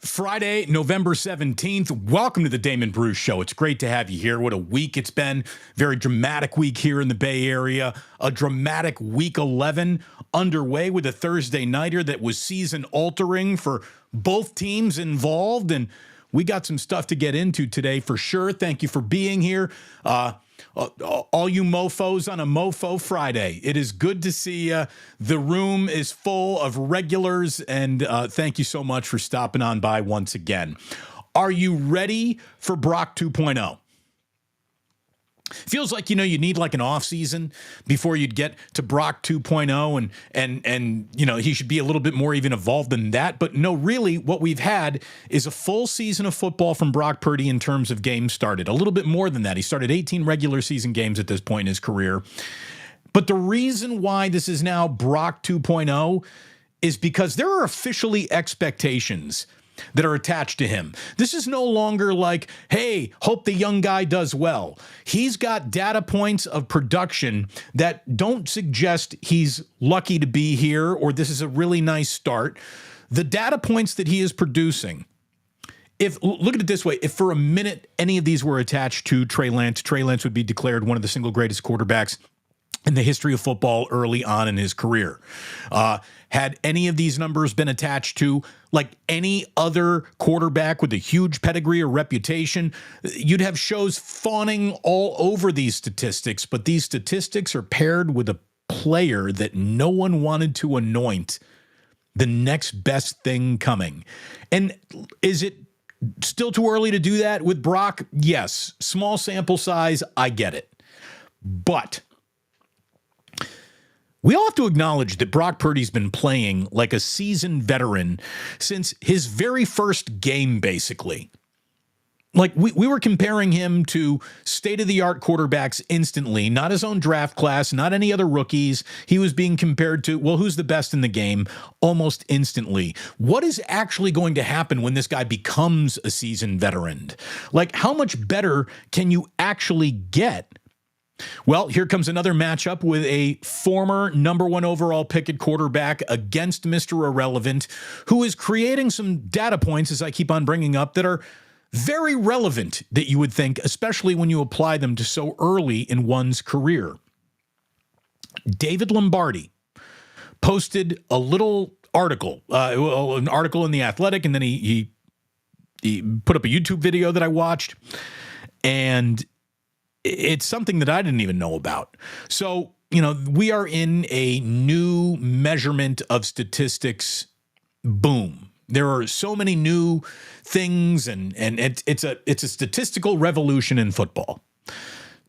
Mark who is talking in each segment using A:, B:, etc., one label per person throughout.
A: Friday, November 17th. Welcome to the Damon Bruce Show. It's great to have you here. What a week it's been. Very dramatic week here in the Bay Area. A dramatic week 11 underway with a Thursday nighter that was season altering for both teams involved. And we got some stuff to get into today for sure. Thank you for being here. All you mofos on a Mofo Friday. It is good to see you. The room is full of regulars, and thank you so much for stopping on by once again. Are you ready for Brock 2.0? Feels like, you need like an off season before you'd get to Brock 2.0 and he should be a little bit more even evolved than that. But no, really what we've had is a full season of football from Brock Purdy in terms of games started. A little bit more than that. He started 18 regular season games at this point in his career. But the reason why this is now Brock 2.0 is because there are officially expectations that are attached to him. This is no longer like, hey, hope the young guy does well. He's got data points of production that don't suggest he's lucky to be here or this is a really nice start. The data points that he is producing, look at it this way, if for a minute any of these were attached to Trey Lance would be declared one of the single greatest quarterbacks in the history of football early on in his career. Had any of these numbers been attached to like any other quarterback with a huge pedigree or reputation, you'd have shows fawning all over these statistics, but these statistics are paired with a player that no one wanted to anoint the next best thing coming. And is it still too early to do that with Brock? Yes. Small sample size, I get it. But we all have to acknowledge that Brock Purdy's been playing like a seasoned veteran since his very first game, basically. Like, we were comparing him to state-of-the-art quarterbacks instantly, not his own draft class, not any other rookies. He was being compared to, well, who's the best in the game, almost instantly. What is actually going to happen when this guy becomes a seasoned veteran? Like, how much better can you actually get? Well, here comes another matchup with a former number one overall pick at quarterback against Mr. Irrelevant, who is creating some data points, as I keep on bringing up, that are very relevant that you would think, especially when you apply them to so early in one's career. David Lombardi posted a little article, an article in The Athletic, and then he put up a YouTube video that I watched, and it's something that I didn't even know about. So, we are in a new measurement of statistics boom. There are so many new things, and it's a statistical revolution in football.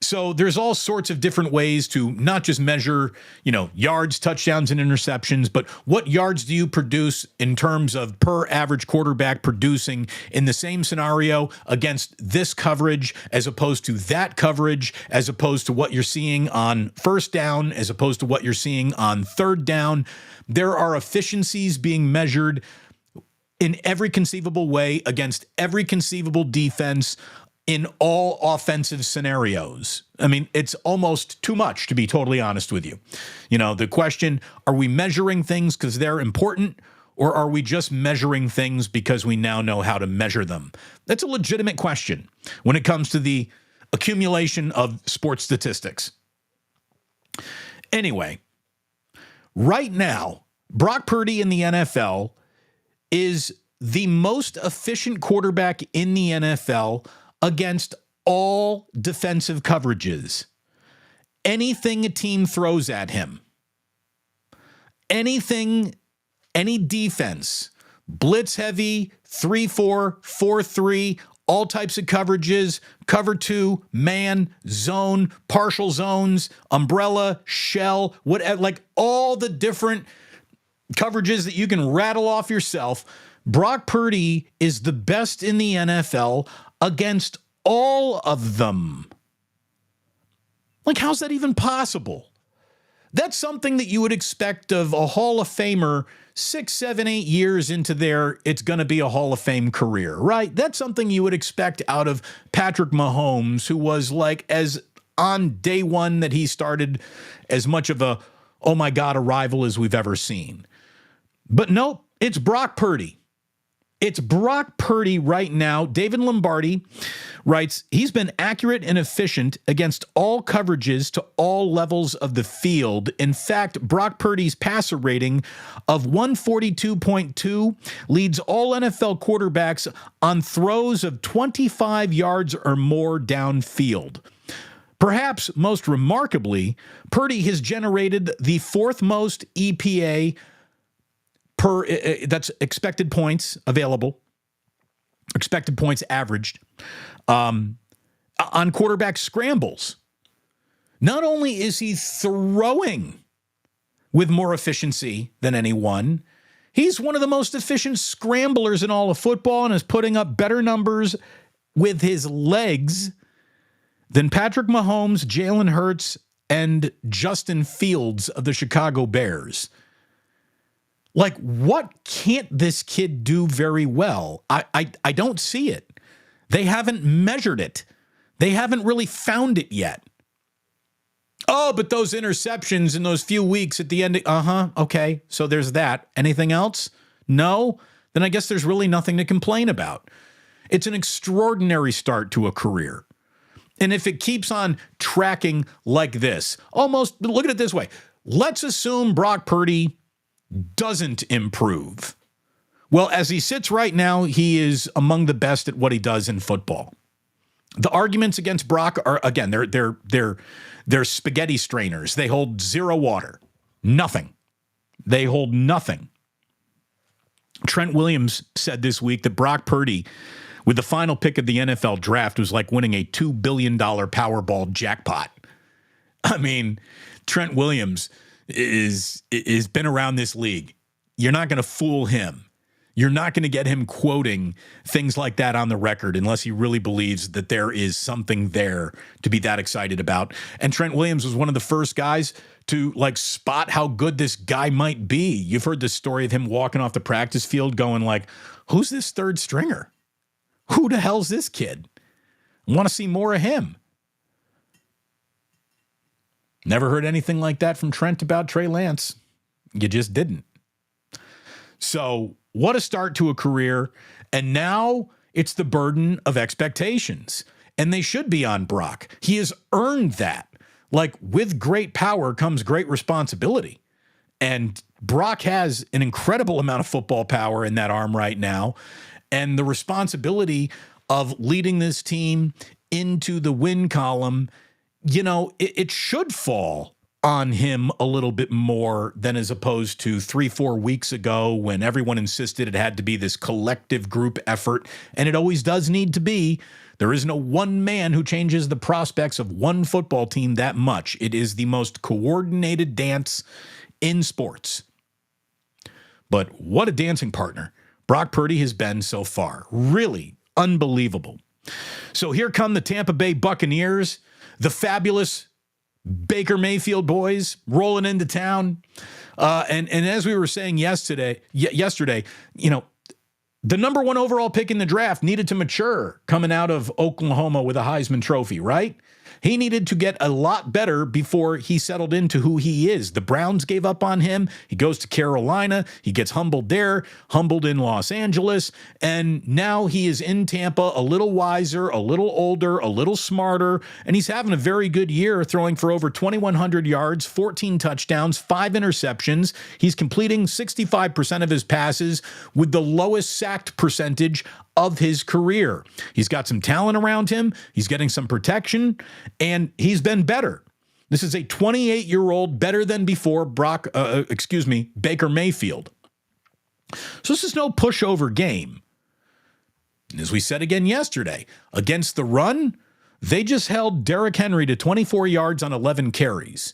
A: So there's all sorts of different ways to not just measure, yards, touchdowns, and interceptions, but what yards do you produce in terms of per average quarterback producing in the same scenario against this coverage, as opposed to that coverage, as opposed to what you're seeing on first down, as opposed to what you're seeing on third down. There are efficiencies being measured in every conceivable way against every conceivable defense in all offensive scenarios. I mean, it's almost too much, to be totally honest with you. The question, are we measuring things because they're important, or are we just measuring things because we now know how to measure them? That's a legitimate question when it comes to the accumulation of sports statistics. Anyway, right now, Brock Purdy in the NFL is the most efficient quarterback in the NFL against all defensive coverages. Anything a team throws at him, any defense, blitz heavy, 3-4, 4-3, all types of coverages, cover 2, man, zone, partial zones, umbrella, shell, whatever, like all the different coverages that you can rattle off yourself. Brock Purdy is the best in the NFL against all of them. Like, how's that even possible? That's something that you would expect of a Hall of Famer 6, 7, 8 years into their it's going to be a Hall of Fame career, right? That's something you would expect out of Patrick Mahomes, who was like, as on day one that he started, as much of a, oh my God, a rival as we've ever seen. But nope, it's Brock Purdy. It's Brock Purdy right now. David Lombardi writes, he's been accurate and efficient against all coverages to all levels of the field. In fact, Brock Purdy's passer rating of 142.2 leads all NFL quarterbacks on throws of 25 yards or more downfield. Perhaps most remarkably, Purdy has generated the fourth most EPA per that's expected points available, expected points averaged on quarterback scrambles. Not only is he throwing with more efficiency than anyone, he's one of the most efficient scramblers in all of football and is putting up better numbers with his legs than Patrick Mahomes, Jalen Hurts, and Justin Fields of the Chicago Bears. Like, what can't this kid do very well? I don't see it. They haven't measured it. They haven't really found it yet. Oh, but those interceptions in those few weeks at the end. Okay. So there's that. Anything else? No? Then I guess there's really nothing to complain about. It's an extraordinary start to a career. And if it keeps on tracking like this, almost look at it this way. Let's assume Brock Purdy doesn't improve. Well, as he sits right now, he is among the best at what he does in football. The arguments against Brock are, again, they're spaghetti strainers. They hold zero water. Nothing. They hold nothing. Trent Williams said this week that Brock Purdy, with the final pick of the NFL draft, was like winning a $2 billion Powerball jackpot. I mean, Trent Williams is been around this league. You're not going to fool him. You're not going to get him quoting things like that on the record unless he really believes that there is something there to be that excited about. And Trent Williams was one of the first guys to like spot how good this guy might be. You've heard the story of him walking off the practice field going like, who's this third stringer? Who the hell's this kid? I want to see more of him. Never heard anything like that from Trent about Trey Lance. You just didn't. So what a start to a career. And now it's the burden of expectations. And they should be on Brock. He has earned that. Like, with great power comes great responsibility. And Brock has an incredible amount of football power in that arm right now. And the responsibility of leading this team into the win column, you know, it should fall on him a little bit more than as opposed to 3-4 weeks ago when everyone insisted it had to be this collective group effort. And it always does need to be. There is no one man who changes the prospects of one football team that much. It is the most coordinated dance in sports. But what a dancing partner Brock Purdy has been so far. Really unbelievable. So here come the Tampa Bay Buccaneers, the fabulous Baker Mayfield boys rolling into town. And as we were saying yesterday, you know, the number one overall pick in the draft needed to mature coming out of Oklahoma with a Heisman Trophy, right? He needed to get a lot better before he settled into who he is. The Browns gave up on him. He goes to Carolina. He gets humbled there, humbled in Los Angeles. And now he is in Tampa, a little wiser, a little older, a little smarter. And he's having a very good year, throwing for over 2,100 yards, 14 touchdowns, 5 interceptions. He's completing 65% of his passes with the lowest sacked percentage of his career. He's got some talent around him. He's getting some protection, and he's been better. This is a 28-year-old better than before Baker Mayfield. So this is no pushover game. And as we said again yesterday, against the run, they just held Derrick Henry to 24 yards on 11 carries.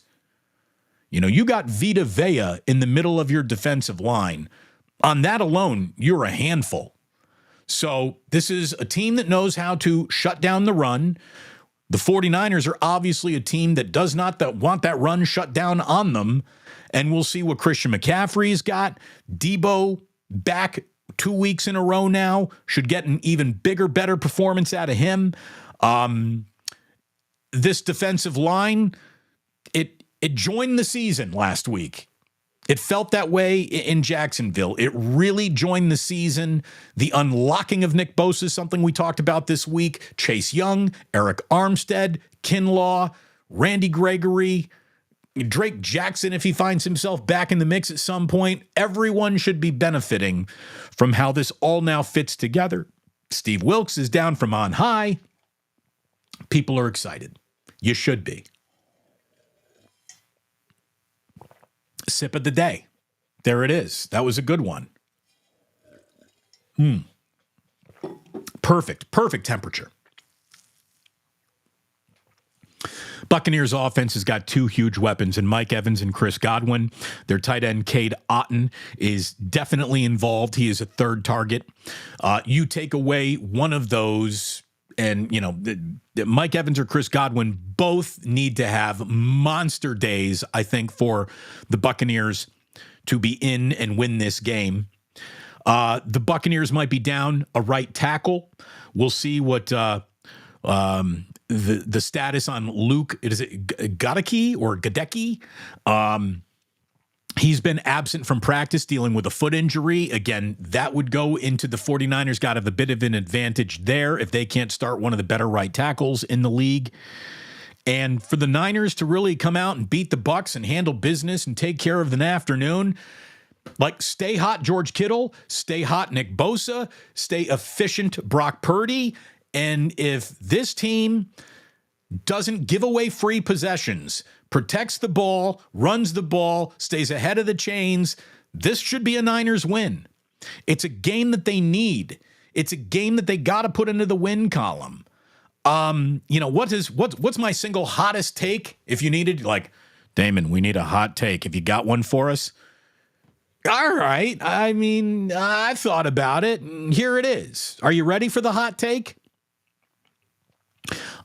A: You know, you got Vita Vea in the middle of your defensive line. On that alone, you're a handful. So this is a team that knows how to shut down the run. The 49ers are obviously a team that does not want that run shut down on them. And we'll see what Christian McCaffrey's got. Debo back 2 weeks in a row now. Should get an even bigger, better performance out of him. This defensive line, it joined the season last week. It felt that way in Jacksonville. It really joined the season. The unlocking of Nick Bosa is something we talked about this week. Chase Young, Eric Armstead, Kinlaw, Randy Gregory, Drake Jackson, if he finds himself back in the mix at some point. Everyone should be benefiting from how this all now fits together. Steve Wilks is down from on high. People are excited. You should be. Sip of the day. There it is. That was a good one. Perfect temperature. Buccaneers offense has got two huge weapons in Mike Evans and Chris Godwin. Their tight end, Cade Otton, is definitely involved. He is a third target. You take away one of those, and, Mike Evans or Chris Godwin both need to have monster days, I think, for the Buccaneers to be in and win this game. The Buccaneers might be down a right tackle. We'll see what the status on Luke, is it Gadecki or Gadecki? He's been absent from practice dealing with a foot injury. Again, that would go into the 49ers. Got to have a bit of an advantage there if they can't start one of the better right tackles in the league. And for the Niners to really come out and beat the Bucs and handle business and take care of the afternoon, like, stay hot George Kittle, stay hot Nick Bosa, stay efficient Brock Purdy. And if this team doesn't give away free possessions, protects the ball, runs the ball, stays ahead of the chains, this should be a Niners win. It's a game that they need. It's a game that they got to put into the win column. What's my single hottest take? If you needed, like, Damon, we need a hot take. If you got one for us, all right. I mean, I thought about it, and here it is. Are you ready for the hot take?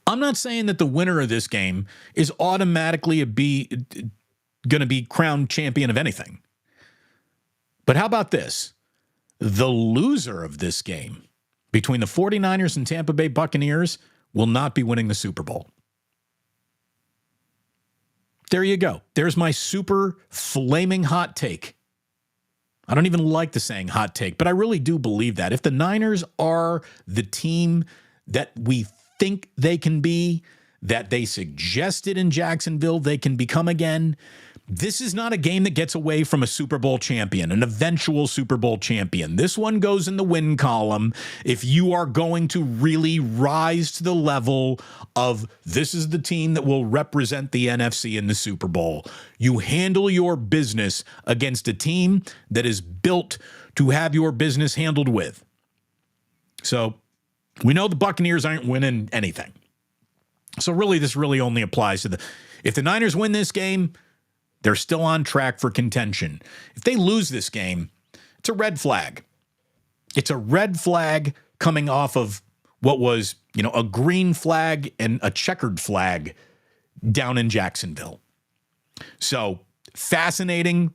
A: I'm not saying that the winner of this game is automatically going to be crowned champion of anything. But how about this? The loser of this game between the 49ers and Tampa Bay Buccaneers will not be winning the Super Bowl. There you go. There's my super flaming hot take. I don't even like the saying hot take, but I really do believe that. If the Niners are the team that we think they can be, that they suggested in Jacksonville they can become again, this is not a game that gets away from a Super Bowl champion, an eventual Super Bowl champion. This one goes in the win column if you are going to really rise to the level of this is the team that will represent the NFC in the Super Bowl. You handle your business against a team that is built to have your business handled with. So we know the Buccaneers aren't winning anything. So really, this really only applies to if the Niners win this game, they're still on track for contention. If they lose this game, it's a red flag. It's a red flag coming off of what was, a green flag and a checkered flag down in Jacksonville. So fascinating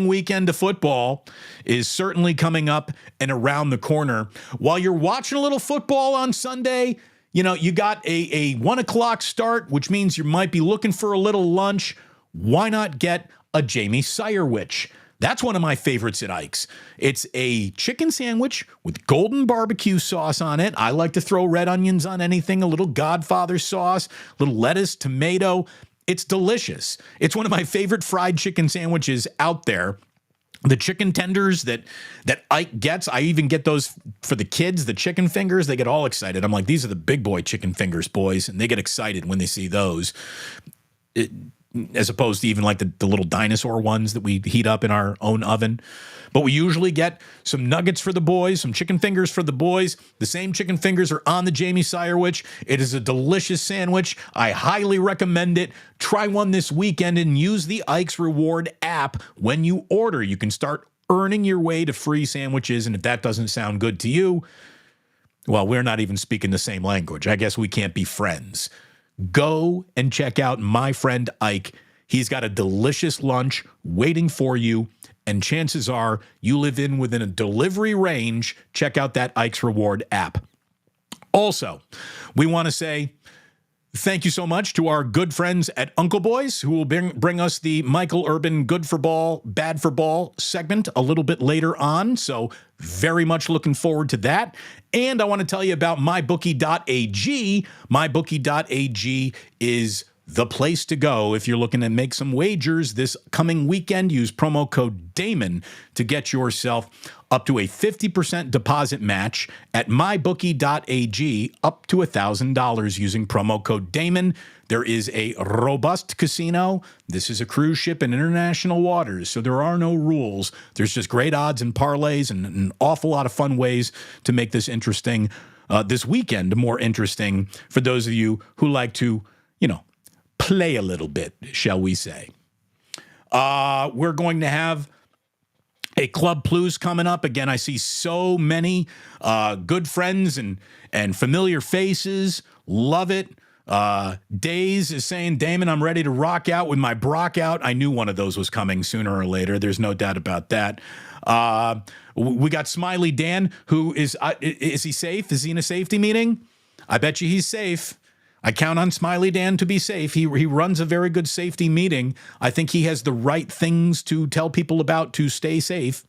A: weekend of football is certainly coming up and around the corner. While you're watching a little football on Sunday, you got a 1 o'clock start, which means you might be looking for a little lunch. Why not get a Jamie Sirewich? That's one of my favorites at Ike's. It's a chicken sandwich with golden barbecue sauce on it. I like to throw red onions on anything, a little Godfather sauce, a little lettuce, tomato. It's delicious. It's one of my favorite fried chicken sandwiches out there. The chicken tenders that Ike gets, I even get those for the kids, the chicken fingers. They get all excited. I'm like, these are the big boy chicken fingers, boys. And they get excited when they see those. As opposed to even like the little dinosaur ones that we heat up in our own oven. But we usually get some nuggets for the boys, some chicken fingers for the boys. The same chicken fingers are on the Jamie Sirewich. It is a delicious sandwich. I highly recommend it. Try one this weekend and use the Ike's Reward app when you order. You can start earning your way to free sandwiches. And if that doesn't sound good to you, well, we're not even speaking the same language. I guess we can't be friends. Go and check out my friend Ike. He's got a delicious lunch waiting for you, and chances are you live within a delivery range. Check out that Ike's Reward app. Also, we want to say Thank you so much to our good friends at Uncle Boys, who will bring us the Michael Urban good for ball, bad for ball segment a little bit later on. So very much looking forward to that. And I want to tell you about mybookie.ag. Mybookie.ag is the place to go if you're looking to make some wagers this coming weekend. Use promo code Damon to get yourself up to a 50% deposit match at mybookie.ag, up to $1,000 using promo code Damon. There is a robust casino. This is a cruise ship in international waters, so there are no rules. There's just great odds and parlays and an awful lot of fun ways to make this interesting, this weekend more interesting for those of you who like to, play a little bit, shall we say. We're going to have a Club Plus coming up. Again, I see so many good friends and familiar faces. Love it. Days is saying, Damon, I'm ready to rock out with my Brock out. I knew one of those was coming sooner or later. There's no doubt about that. We got Smiley Dan, who is he safe? Is he in a safety meeting? I bet you he's safe. I count on Smiley Dan to be safe. He runs a very good safety meeting. I think he has the right things to tell people about to stay safe.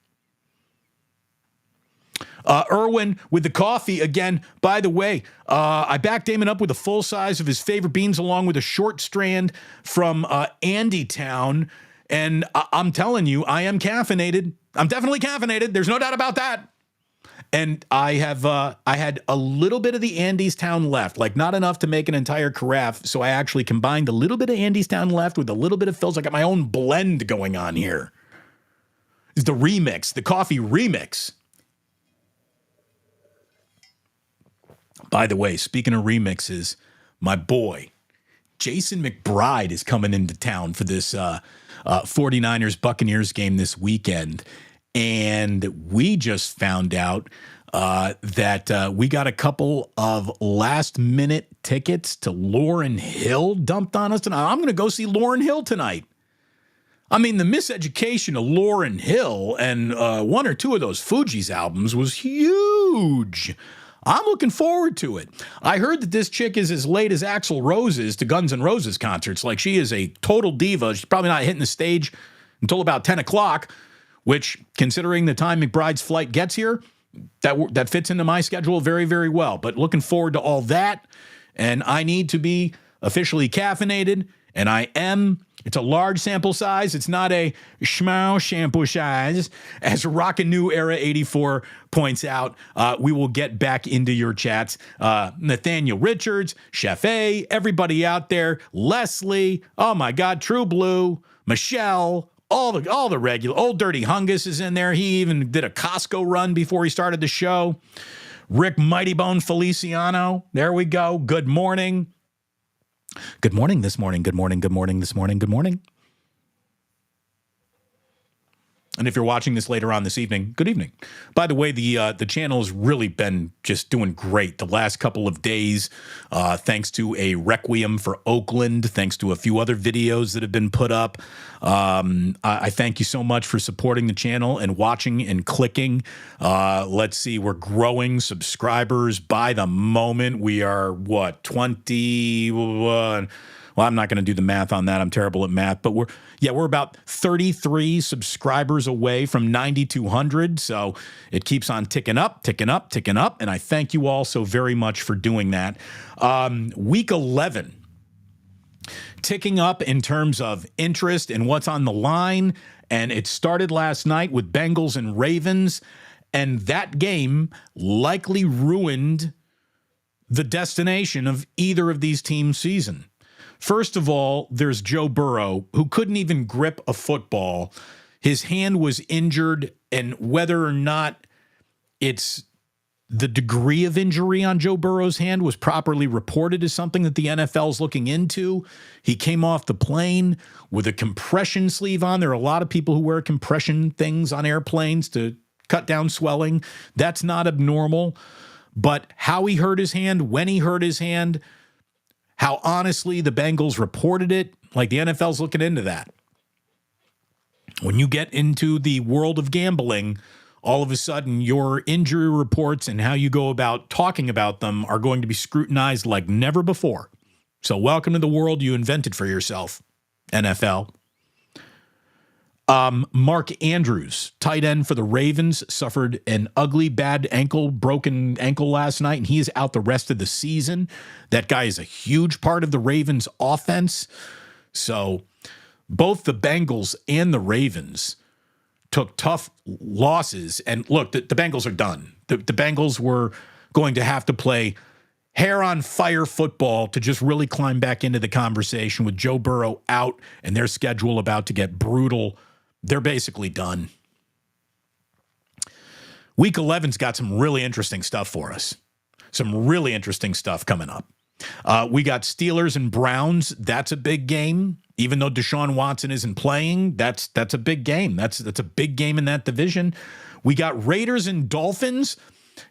A: Irwin with the coffee again. By the way, I backed Damon up with a full size of his favorite beans along with a short strand from Andy Town. And I'm telling you, I am caffeinated. I'm definitely caffeinated. There's no doubt about that. And I had a little bit of the Andes Town left, like not enough to make an entire carafe. So I actually combined a little bit of Andes Town left with a little bit of Phil's. I got my own blend going on here. It's the remix, the coffee remix. By the way, speaking of remixes, my boy, Jason McBride is coming into town for this 49ers Buccaneers game this weekend. And we just found out that we got a couple of last-minute tickets to Lauryn Hill dumped on us. And I'm going to go see Lauryn Hill tonight. I mean, the miseducation of Lauryn Hill and one or two of those Fugees albums was huge. I'm looking forward to it. I heard that this chick is as late as Axl Rose is to Guns N' Roses concerts. Like, she is a total diva. She's probably not hitting the stage until about 10 o'clock. Which, considering the time McBride's flight gets here, that fits into my schedule very, very well. But looking forward to all that. And I need to be officially caffeinated, and I am. It's a large sample size. It's not a schmow shampoo size. As Rockin' New Era 84 points out, we will get back into your chats. Nathaniel Richards, Chef A, everybody out there, Leslie, oh my God, True Blue, Michelle, all the regular. Old Dirty Hungus is in there. He even did a Costco run before he started the show. Rick Mightybone Feliciano. There we go. Good morning. Good morning this morning. Good morning. Good morning this morning. Good morning. And if you're watching this later on this evening, good evening. By the way, the channel has really been just doing great the last couple of days, thanks to a Requiem for Oakland, thanks to a few other videos that have been put up. I thank you so much for supporting the channel and watching and clicking. Let's see, we're growing subscribers by the moment. We are, 21? Well, I'm not going to do the math on that. I'm terrible at math, but we're about 33 subscribers away from 9,200. So it keeps on ticking up, ticking up, ticking up. And I thank you all so very much for doing that. Week 11, ticking up in terms of interest and what's on the line. And it started last night with Bengals and Ravens. And that game likely ruined the destination of either of these teams' season. First of all, there's Joe Burrow, who couldn't even grip a football. His hand was injured, and whether or not it's the degree of injury on Joe Burrow's hand was properly reported as something that the NFL is looking into. He came off the plane with a compression sleeve on. There are a lot of people who wear compression things on airplanes to cut down swelling. That's not abnormal. But how he hurt his hand, when he hurt his hand, how honestly the Bengals reported it, like the NFL's looking into that. When you get into the world of gambling, all of a sudden your injury reports and how you go about talking about them are going to be scrutinized like never before. So welcome to the world you invented for yourself, NFL. Mark Andrews, tight end for the Ravens, suffered an ugly, bad broken ankle last night, and he is out the rest of the season. That guy is a huge part of the Ravens offense. So both the Bengals and the Ravens took tough losses. And look, the Bengals are done. The Bengals were going to have to play hair on fire football to just really climb back into the conversation with Joe Burrow out and their schedule about to get brutal. They're basically done. Week 11's got some really interesting stuff for us. Some really interesting stuff coming up. We got Steelers and Browns. That's a big game. Even though Deshaun Watson isn't playing, that's a big game. That's a big game in that division. We got Raiders and Dolphins.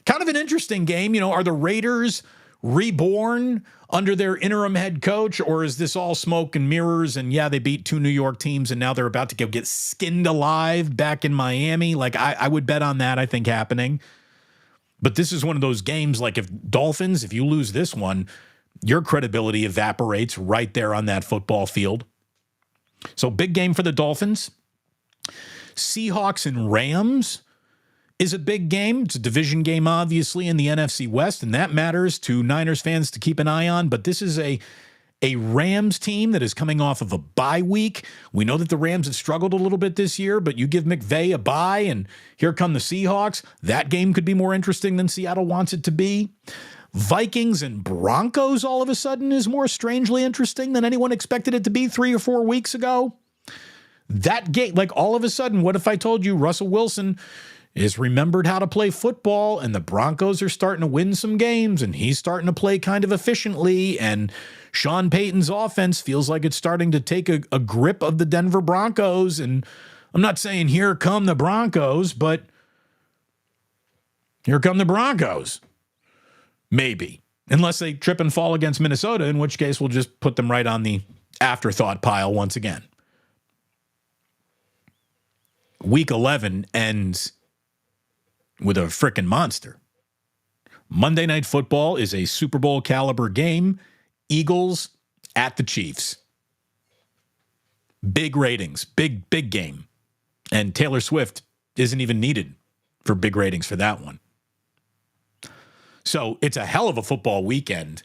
A: Kind of an interesting game. You know, are the Raiders reborn under their interim head coach, or is this all smoke and mirrors? And yeah, they beat 2 New York teams, and now they're about to get skinned alive back in Miami. Like I would bet on that, I think, happening. But this is one of those games, like if you lose this one, your credibility evaporates right there on that football field. So big game for the Dolphins. Seahawks and Rams is a big game. It's a division game, obviously, in the NFC West, and that matters to Niners fans to keep an eye on. But this is a Rams team that is coming off of a bye week. We know that the Rams have struggled a little bit this year, but you give McVay a bye, and here come the Seahawks. That game could be more interesting than Seattle wants it to be. Vikings and Broncos all of a sudden is more strangely interesting than anyone expected it to be 3 or 4 weeks ago. That game, like all of a sudden, what if I told you Russell Wilson is remembered how to play football, and the Broncos are starting to win some games, and he's starting to play kind of efficiently, and Sean Payton's offense feels like it's starting to take a grip of the Denver Broncos. And I'm not saying here come the Broncos, but here come the Broncos. Maybe. Unless they trip and fall against Minnesota, in which case we'll just put them right on the afterthought pile once again. Week 11 ends with a frickin' monster. Monday Night Football is a Super Bowl caliber game. Eagles at the Chiefs. Big ratings, big game. And Taylor Swift isn't even needed for big ratings for that one. So it's a hell of a football weekend.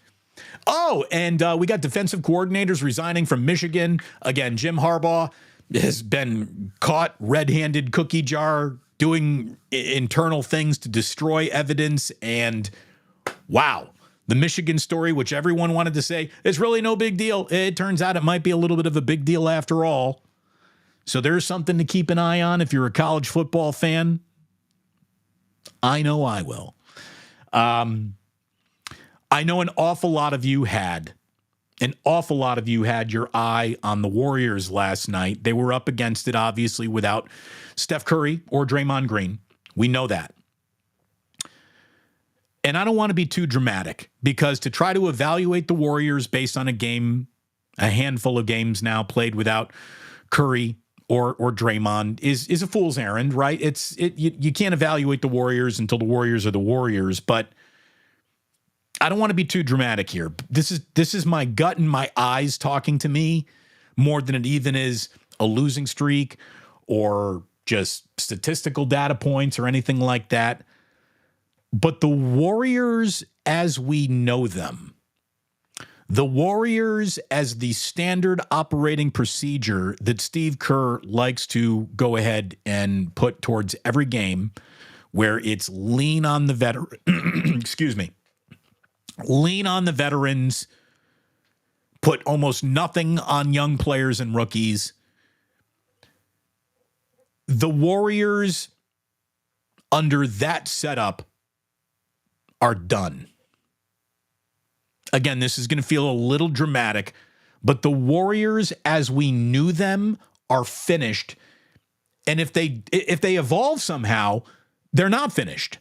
A: Oh, and we got defensive coordinators resigning from Michigan. Again, Jim Harbaugh has been caught red-handed cookie jar doing internal things to destroy evidence. And wow, the Michigan story, which everyone wanted to say, it's really no big deal. It turns out it might be a little bit of a big deal after all. So there's something to keep an eye on if you're a college football fan. I know I will. I know an awful lot of you had your eye on the Warriors last night. They were up against it, obviously, without Steph Curry or Draymond Green. We know that. And I don't want to be too dramatic, because to try to evaluate the Warriors based on a handful of games now played without Curry or Draymond is a fool's errand, right? You can't evaluate the Warriors until the Warriors are the Warriors, but I don't want to be too dramatic here. This is my gut and my eyes talking to me more than it even is a losing streak or just statistical data points or anything like that. But the Warriors as we know them, the Warriors as the standard operating procedure that Steve Kerr likes to go ahead and put towards every game, where it's lean on the veteran, excuse me, lean on the veterans, put almost nothing on young players and rookies. The Warriors under that setup are done. Again, this is going to feel a little dramatic, but the Warriors as we knew them are finished. And if they evolve somehow, they're not finished.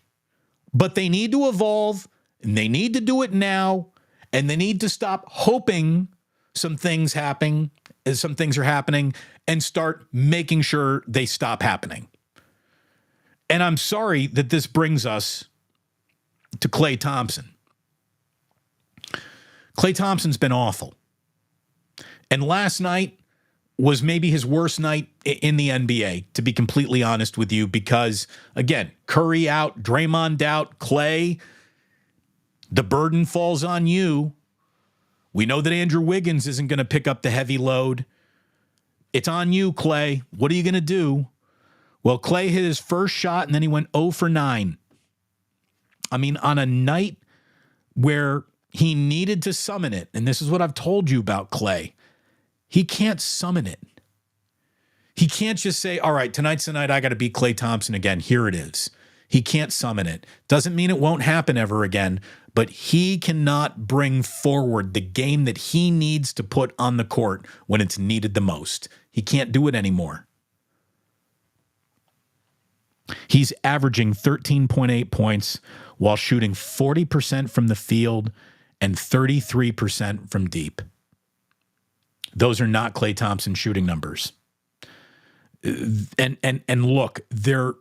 A: But they need to evolve, and they need to do it now, and they need to stop hoping some things are happening, and start making sure they stop happening. And I'm sorry that this brings us to Klay Thompson. Klay Thompson's been awful. And last night was maybe his worst night in the NBA, to be completely honest with you, because, again, Curry out, Draymond out, Klay, the burden falls on you. We know that Andrew Wiggins isn't going to pick up the heavy load. It's on you, Klay. What are you going to do? Well, Klay hit his first shot, and then he went 0 for 9. I mean, on a night where he needed to summon it, and this is what I've told you about Klay, he can't summon it. He can't just say, all right, tonight's the night I got to beat Klay Thompson again. Here it is. He can't summon it. Doesn't mean it won't happen ever again, but he cannot bring forward the game that he needs to put on the court when it's needed the most. He can't do it anymore. He's averaging 13.8 points while shooting 40% from the field and 33% from deep. Those are not Klay Thompson shooting numbers. And look, there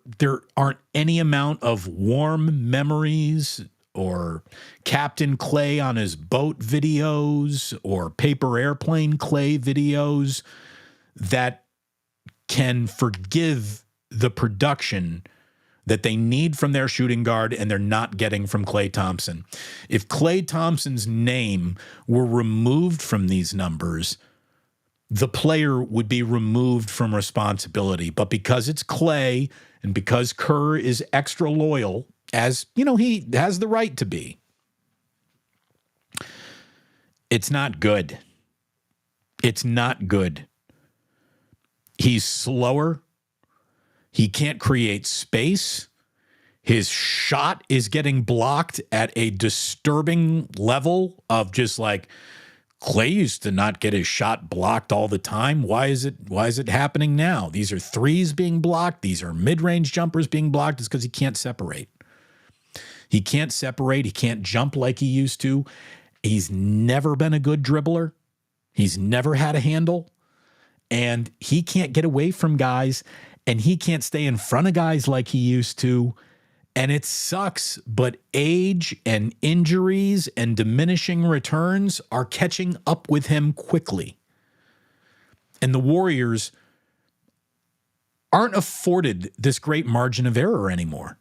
A: aren't any amount of warm memories or Captain Klay on his boat videos or paper airplane Klay videos that can forgive the production that they need from their shooting guard and they're not getting from Klay Thompson. If Klay Thompson's name were removed from these numbers, the player would be removed from responsibility. But because it's Klay and because Kerr is extra loyal, as you know, he has the right to be, it's not good. It's not good. He's slower. He can't create space. His shot is getting blocked at a disturbing level of just like, Klay used to not get his shot blocked all the time. Why is it happening now? These are threes being blocked. These are mid-range jumpers being blocked. It's because he can't separate. He can't separate. He can't jump like he used to. He's never been a good dribbler. He's never had a handle. And he can't get away from guys, and he can't stay in front of guys like he used to. And it sucks, but age and injuries and diminishing returns are catching up with him quickly. And the Warriors aren't afforded this great margin of error anymore.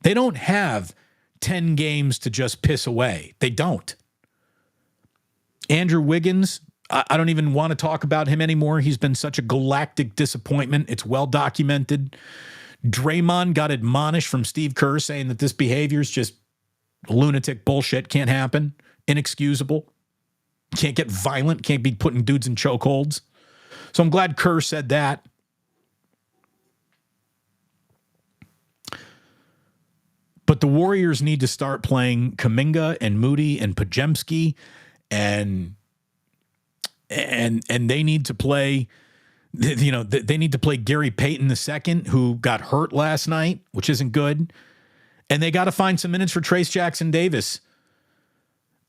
A: They don't have 10 games to just piss away. They don't. Andrew Wiggins, I don't even want to talk about him anymore. He's been such a galactic disappointment. It's well documented. Draymond got admonished from Steve Kerr saying that this behavior is just lunatic bullshit, can't happen, inexcusable, can't get violent, can't be putting dudes in chokeholds. So I'm glad Kerr said that. But the Warriors need to start playing Kuminga and Moody and Podziemski, and they need to play. You know, they need to play Gary Payton II, who got hurt last night, which isn't good. And they got to find some minutes for Trace Jackson Davis.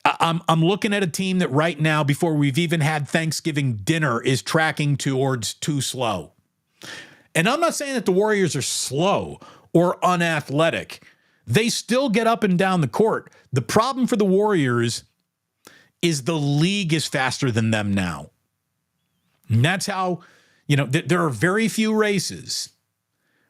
A: I'm looking at a team that right now, before we've even had Thanksgiving dinner, is tracking towards too slow. And I'm not saying that the Warriors are slow or unathletic. They still get up and down the court. The problem for the Warriors is the league is faster than them now. And that's how... You know, there are very few races,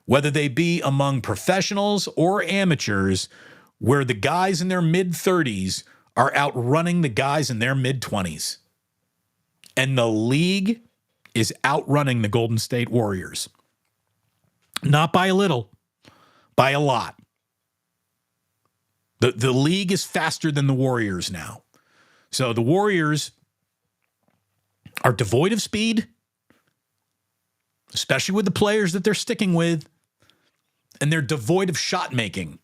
A: whether they be among professionals or amateurs, where the guys in their mid-30s are outrunning the guys in their mid-20s. And the league is outrunning the Golden State Warriors. Not by a little, by a lot. The league is faster than the Warriors now. So the Warriors are devoid of speed, especially with the players that they're sticking with, and they're devoid of shot making.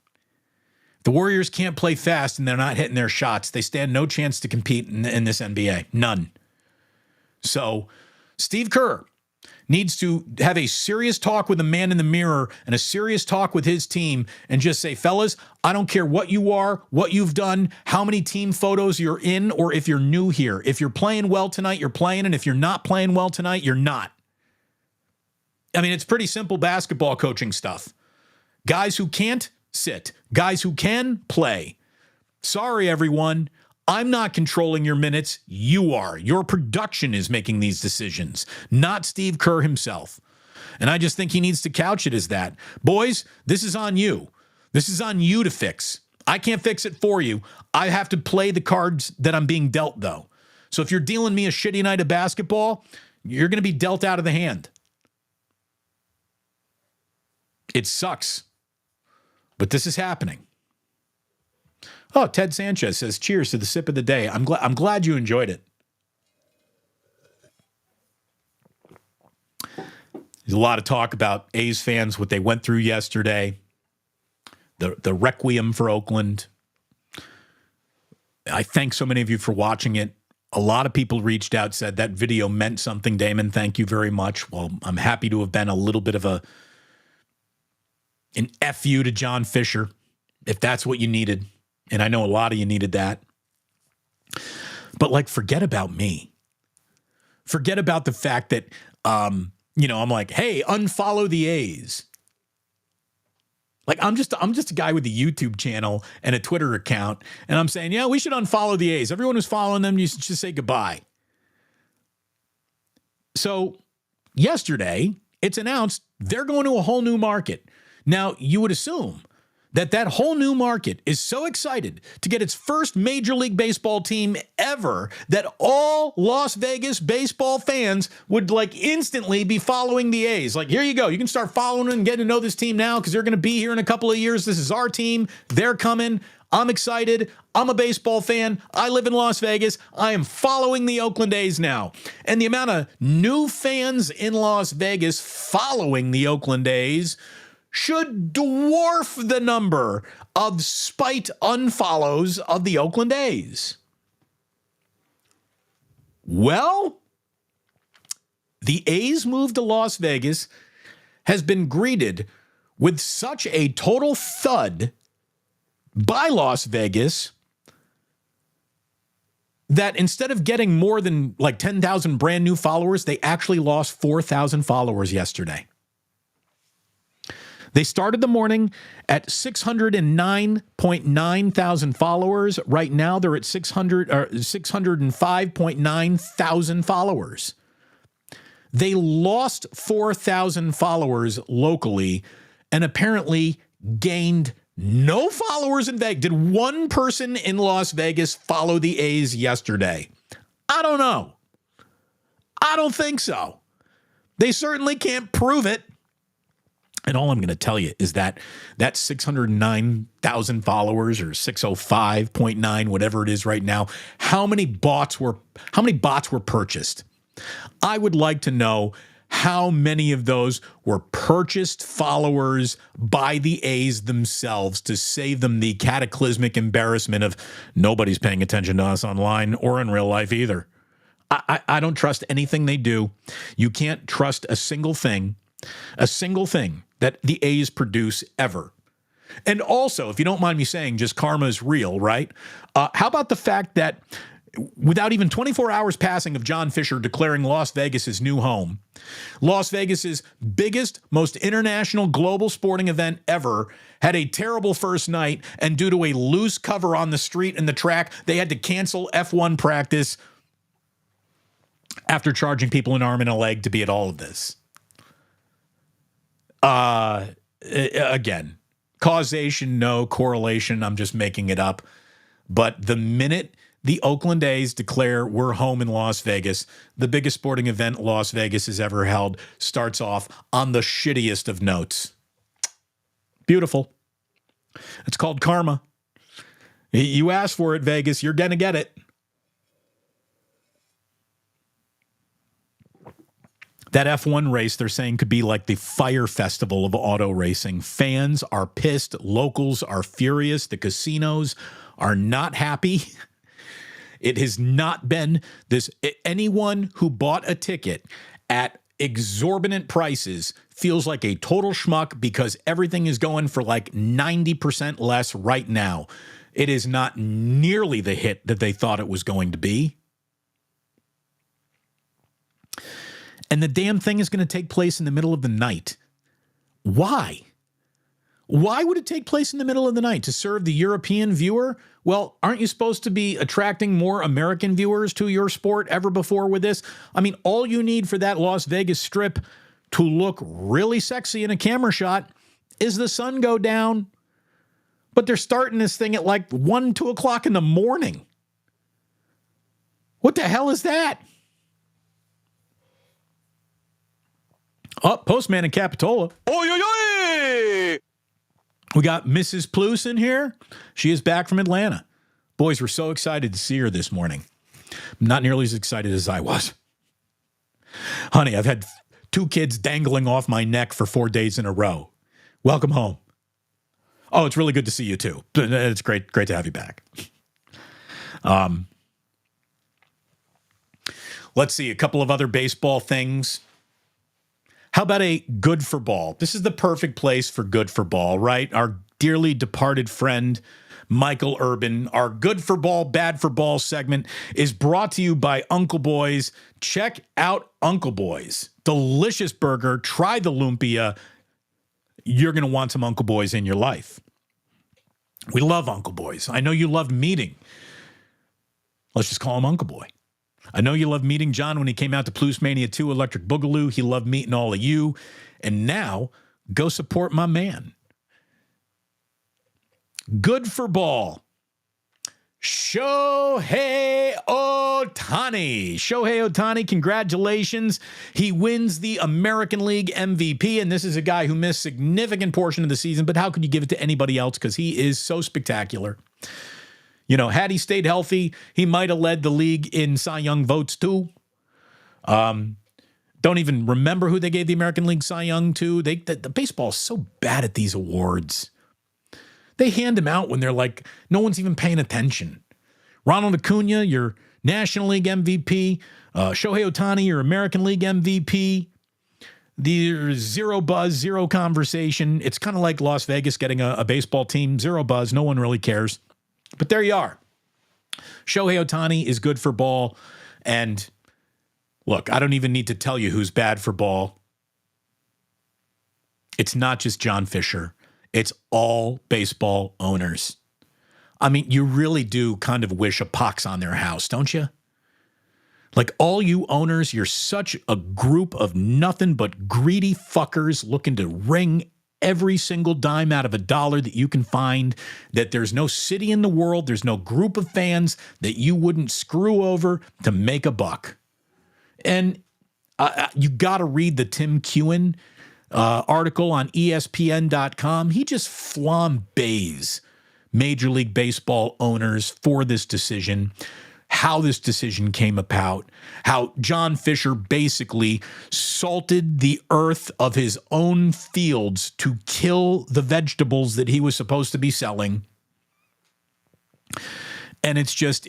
A: The Warriors can't play fast and they're not hitting their shots. They stand no chance to compete in this NBA. None. So Steve Kerr needs to have a serious talk with the man in the mirror and a serious talk with his team and just say, fellas, I don't care what you are, what you've done, how many team photos you're in, or if you're new here. If you're playing well tonight, you're playing, and if you're not playing well tonight, you're not. I mean, it's pretty simple basketball coaching stuff. Guys who can't, sit. Guys who can, play. Sorry, everyone. I'm not controlling your minutes. You are. Your production is making these decisions, not Steve Kerr himself. And I just think he needs to couch it as that. Boys, this is on you. This is on you to fix. I can't fix it for you. I have to play the cards that I'm being dealt, though. So if you're dealing me a shitty night of basketball, you're going to be dealt out of the hand. It sucks. But this is happening. Oh, Ted Sanchez says, cheers to the sip of the day. I'm glad you enjoyed it. There's a lot of talk about A's fans, what they went through yesterday, the requiem for Oakland. I thank so many of you for watching it. A lot of people reached out, said that video meant something. Damon, thank you very much. Well, I'm happy to have been a little bit of an F you to John Fisher, if that's what you needed. And I know a lot of you needed that. But, forget about me. Forget about the fact that, I'm like, hey, unfollow the A's. I'm just a guy with a YouTube channel and a Twitter account, and I'm saying, yeah, we should unfollow the A's. Everyone who's following them, you should just say goodbye. So yesterday, it's announced they're going to a whole new market. Now, you would assume that whole new market is so excited to get its first Major League Baseball team ever that all Las Vegas baseball fans would instantly be following the A's. Here you go. You can start following and getting to know this team now because they're going to be here in a couple of years. This is our team. They're coming. I'm excited. I'm a baseball fan. I live in Las Vegas. I am following the Oakland A's now. And the amount of new fans in Las Vegas following the Oakland A's should dwarf the number of spite unfollows of the Oakland A's. Well, the A's move to Las Vegas has been greeted with such a total thud by Las Vegas that instead of getting more than 10,000 brand new followers, they actually lost 4,000 followers yesterday. They started the morning at 609.9 thousand followers. Right now, they're at 605.9 thousand followers. They lost 4,000 followers locally and apparently gained no followers in Vegas. Did one person in Las Vegas follow the A's yesterday? I don't know. I don't think so. They certainly can't prove it. And all I'm going to tell you is that 609,000 followers or 605.9, whatever it is right now, how many bots were purchased? I would like to know how many of those were purchased followers by the A's themselves to save them the cataclysmic embarrassment of nobody's paying attention to us online or in real life either. I don't trust anything they do. You can't trust a single thing that the A's produce ever. And also, if you don't mind me saying, just karma is real, right? How about the fact that without even 24 hours passing of John Fisher declaring Las Vegas his new home, Las Vegas's biggest, most international global sporting event ever had a terrible first night, and due to a loose cover on the street and the track, they had to cancel F1 practice after charging people an arm and a leg to be at all of this. Again, causation, no. Correlation, I'm just making it up. But the minute the Oakland A's declare we're home in Las Vegas, the biggest sporting event Las Vegas has ever held starts off on the shittiest of notes. Beautiful. It's called karma. You asked for it, Vegas. You're going to get it. That F1 race, they're saying, could be like the Fire Festival of auto racing. Fans are pissed. Locals are furious. The casinos are not happy. It has not been this. Anyone who bought a ticket at exorbitant prices feels like a total schmuck because everything is going for 90% less right now. It is not nearly the hit that they thought it was going to be. And the damn thing is going to take place in the middle of the night. Why? Why would it take place in the middle of the night? To serve the European viewer? Well, aren't you supposed to be attracting more American viewers to your sport ever before with this? I mean, all you need for that Las Vegas Strip to look really sexy in a camera shot is the sun go down. But they're starting this thing at like 1, 2 o'clock in the morning. What the hell is that? Oh, postman in Capitola. Oy, oy, oy! We got Mrs. Plus in here. She is back from Atlanta. Boys, we're so excited to see her this morning. Not nearly as excited as I was. Honey, I've had 2 kids dangling off my neck for 4 days in a row. Welcome home. Oh, it's really good to see you too. It's great to have you back. Let's see a couple of other baseball things. How about a good for ball? This is the perfect place for good for ball, right? Our dearly departed friend, Michael Urban. Our good for ball, bad for ball segment is brought to you by Uncle Boys. Check out Uncle Boys. Delicious burger. Try the lumpia. You're going to want some Uncle Boys in your life. We love Uncle Boys. I know you loved meeting. Let's just call him Uncle Boy. I know you loved meeting John when he came out to Plus Mania 2 Electric Boogaloo. He loved meeting all of you. And now, go support my man. Good for ball. Shohei Ohtani. Shohei Ohtani, congratulations. He wins the American League MVP, and this is a guy who missed a significant portion of the season, but how could you give it to anybody else? Because he is so spectacular. You know, had he stayed healthy, he might have led the league in Cy Young votes too. Don't even remember who they gave the American League Cy Young to. The baseball is so bad at these awards. They hand them out when they're like, no one's even paying attention. Ronald Acuna, your National League MVP. Shohei Ohtani, your American League MVP. There's zero buzz, zero conversation. It's kind of like Las Vegas getting a baseball team. Zero buzz. No one really cares. But there you are. Shohei Ohtani is good for ball. And look, I don't even need to tell you who's bad for ball. It's not just John Fisher. It's all baseball owners. I mean, you really do kind of wish a pox on their house, don't you? Like all you owners, you're such a group of nothing but greedy fuckers looking to wring every single dime out of a dollar that you can find, that there's no city in the world, there's no group of fans that you wouldn't screw over to make a buck. And you got to read the Tim Kewen article on ESPN.com. He just flambés Major League Baseball owners for this decision, how this decision came about, how John Fisher basically salted the earth of his own fields to kill the vegetables that he was supposed to be selling. And it's just,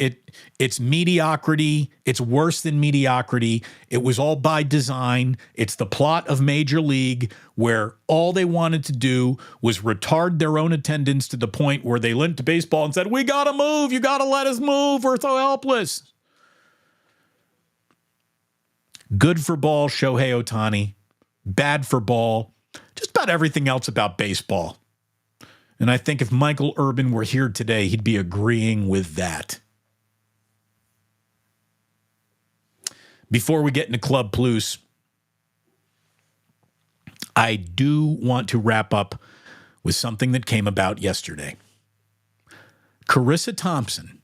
A: it's mediocrity. It's worse than mediocrity. It was all by design. It's the plot of Major League, where all they wanted to do was retard their own attendance to the point where they went to baseball and said, we got to move. You got to let us move. We're so helpless. Good for ball, Shohei Ohtani. Bad for ball, just about everything else about baseball. And I think if Michael Urban were here today, he'd be agreeing with that. Before we get into Club Plus, I do want to wrap up with something that came about yesterday. Charissa Thompson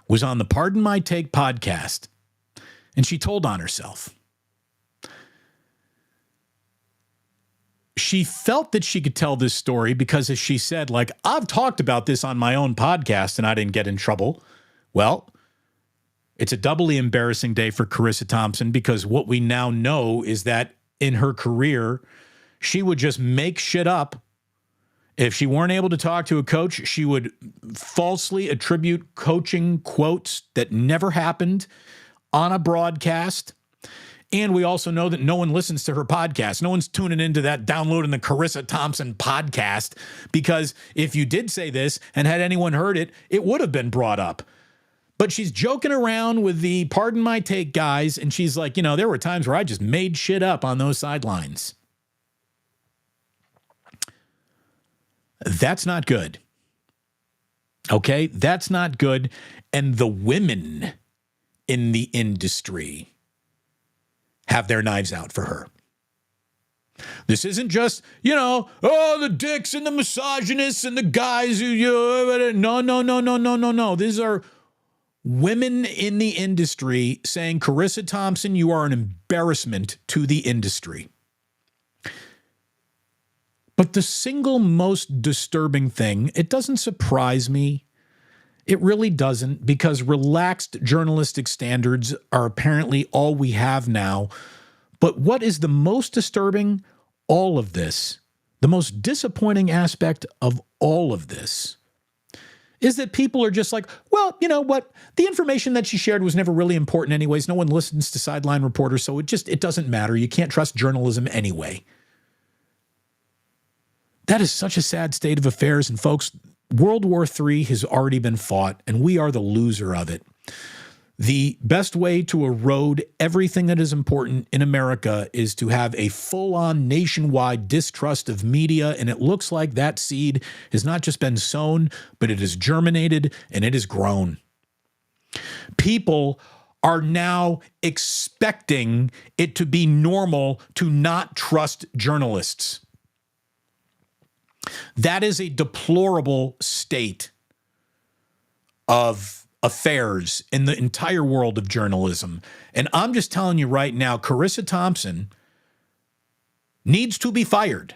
A: was on the Pardon My Take podcast, and she told on herself. She felt that she could tell this story because, as she said, like, I've talked about this on my own podcast and I didn't get in trouble. Well, it's a doubly embarrassing day for Charissa Thompson, because what we now know is that in her career, she would just make shit up. If she weren't able to talk to a coach, she would falsely attribute coaching quotes that never happened on a broadcast. And we also know that no one listens to her podcast. No one's tuning into that, downloading the Charissa Thompson podcast, because if you did say this and had anyone heard it, it would have been brought up. But she's joking around with the Pardon My Take guys, and she's like, there were times where I just made shit up on those sidelines. That's not good. Okay? That's not good. And the women in the industry have their knives out for her. This isn't just, the dicks and the misogynists and the guys who, no. These are women in the industry saying, Charissa Thompson, you are an embarrassment to the industry. But the single most disturbing thing, it doesn't surprise me. It really doesn't, because relaxed journalistic standards are apparently all we have now. But what is the most disturbing? All of this, the most disappointing aspect of all of this, is that people are just like, well, you know what? The information that she shared was never really important anyways. No one listens to sideline reporters, so it doesn't matter. You can't trust journalism anyway. That is such a sad state of affairs. And folks, World War III has already been fought, and we are the loser of it. The best way to erode everything that is important in America is to have a full-on nationwide distrust of media, and it looks like that seed has not just been sown, but it has germinated and it has grown. People are now expecting it to be normal to not trust journalists. That is a deplorable state of affairs in the entire world of journalism. And I'm just telling you right now, Charissa Thompson needs to be fired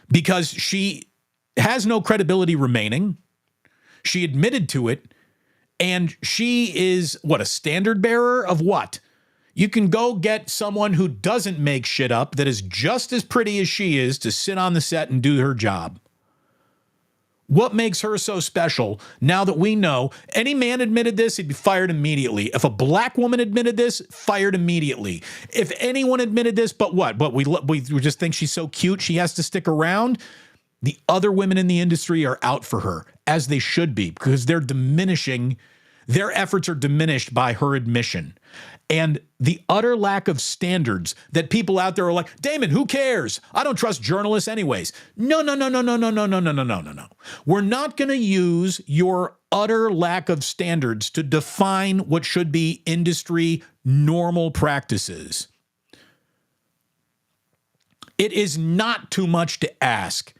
A: because she has no credibility remaining. She admitted to it, and she is, a standard bearer of what? You can go get someone who doesn't make shit up, that is just as pretty as she is, to sit on the set and do her job. What makes her so special now that we know any man admitted this, he'd be fired immediately. If a black woman admitted this, fired immediately. If anyone admitted this, but what? But we just think she's so cute, she has to stick around. The other women in the industry are out for her, as they should be, because they're diminishing. Their efforts are diminished by her admission. And the utter lack of standards that people out there are like, Damon, who cares? I don't trust journalists anyways. No. We're not going to use your utter lack of standards to define what should be industry normal practices. It is not too much to ask.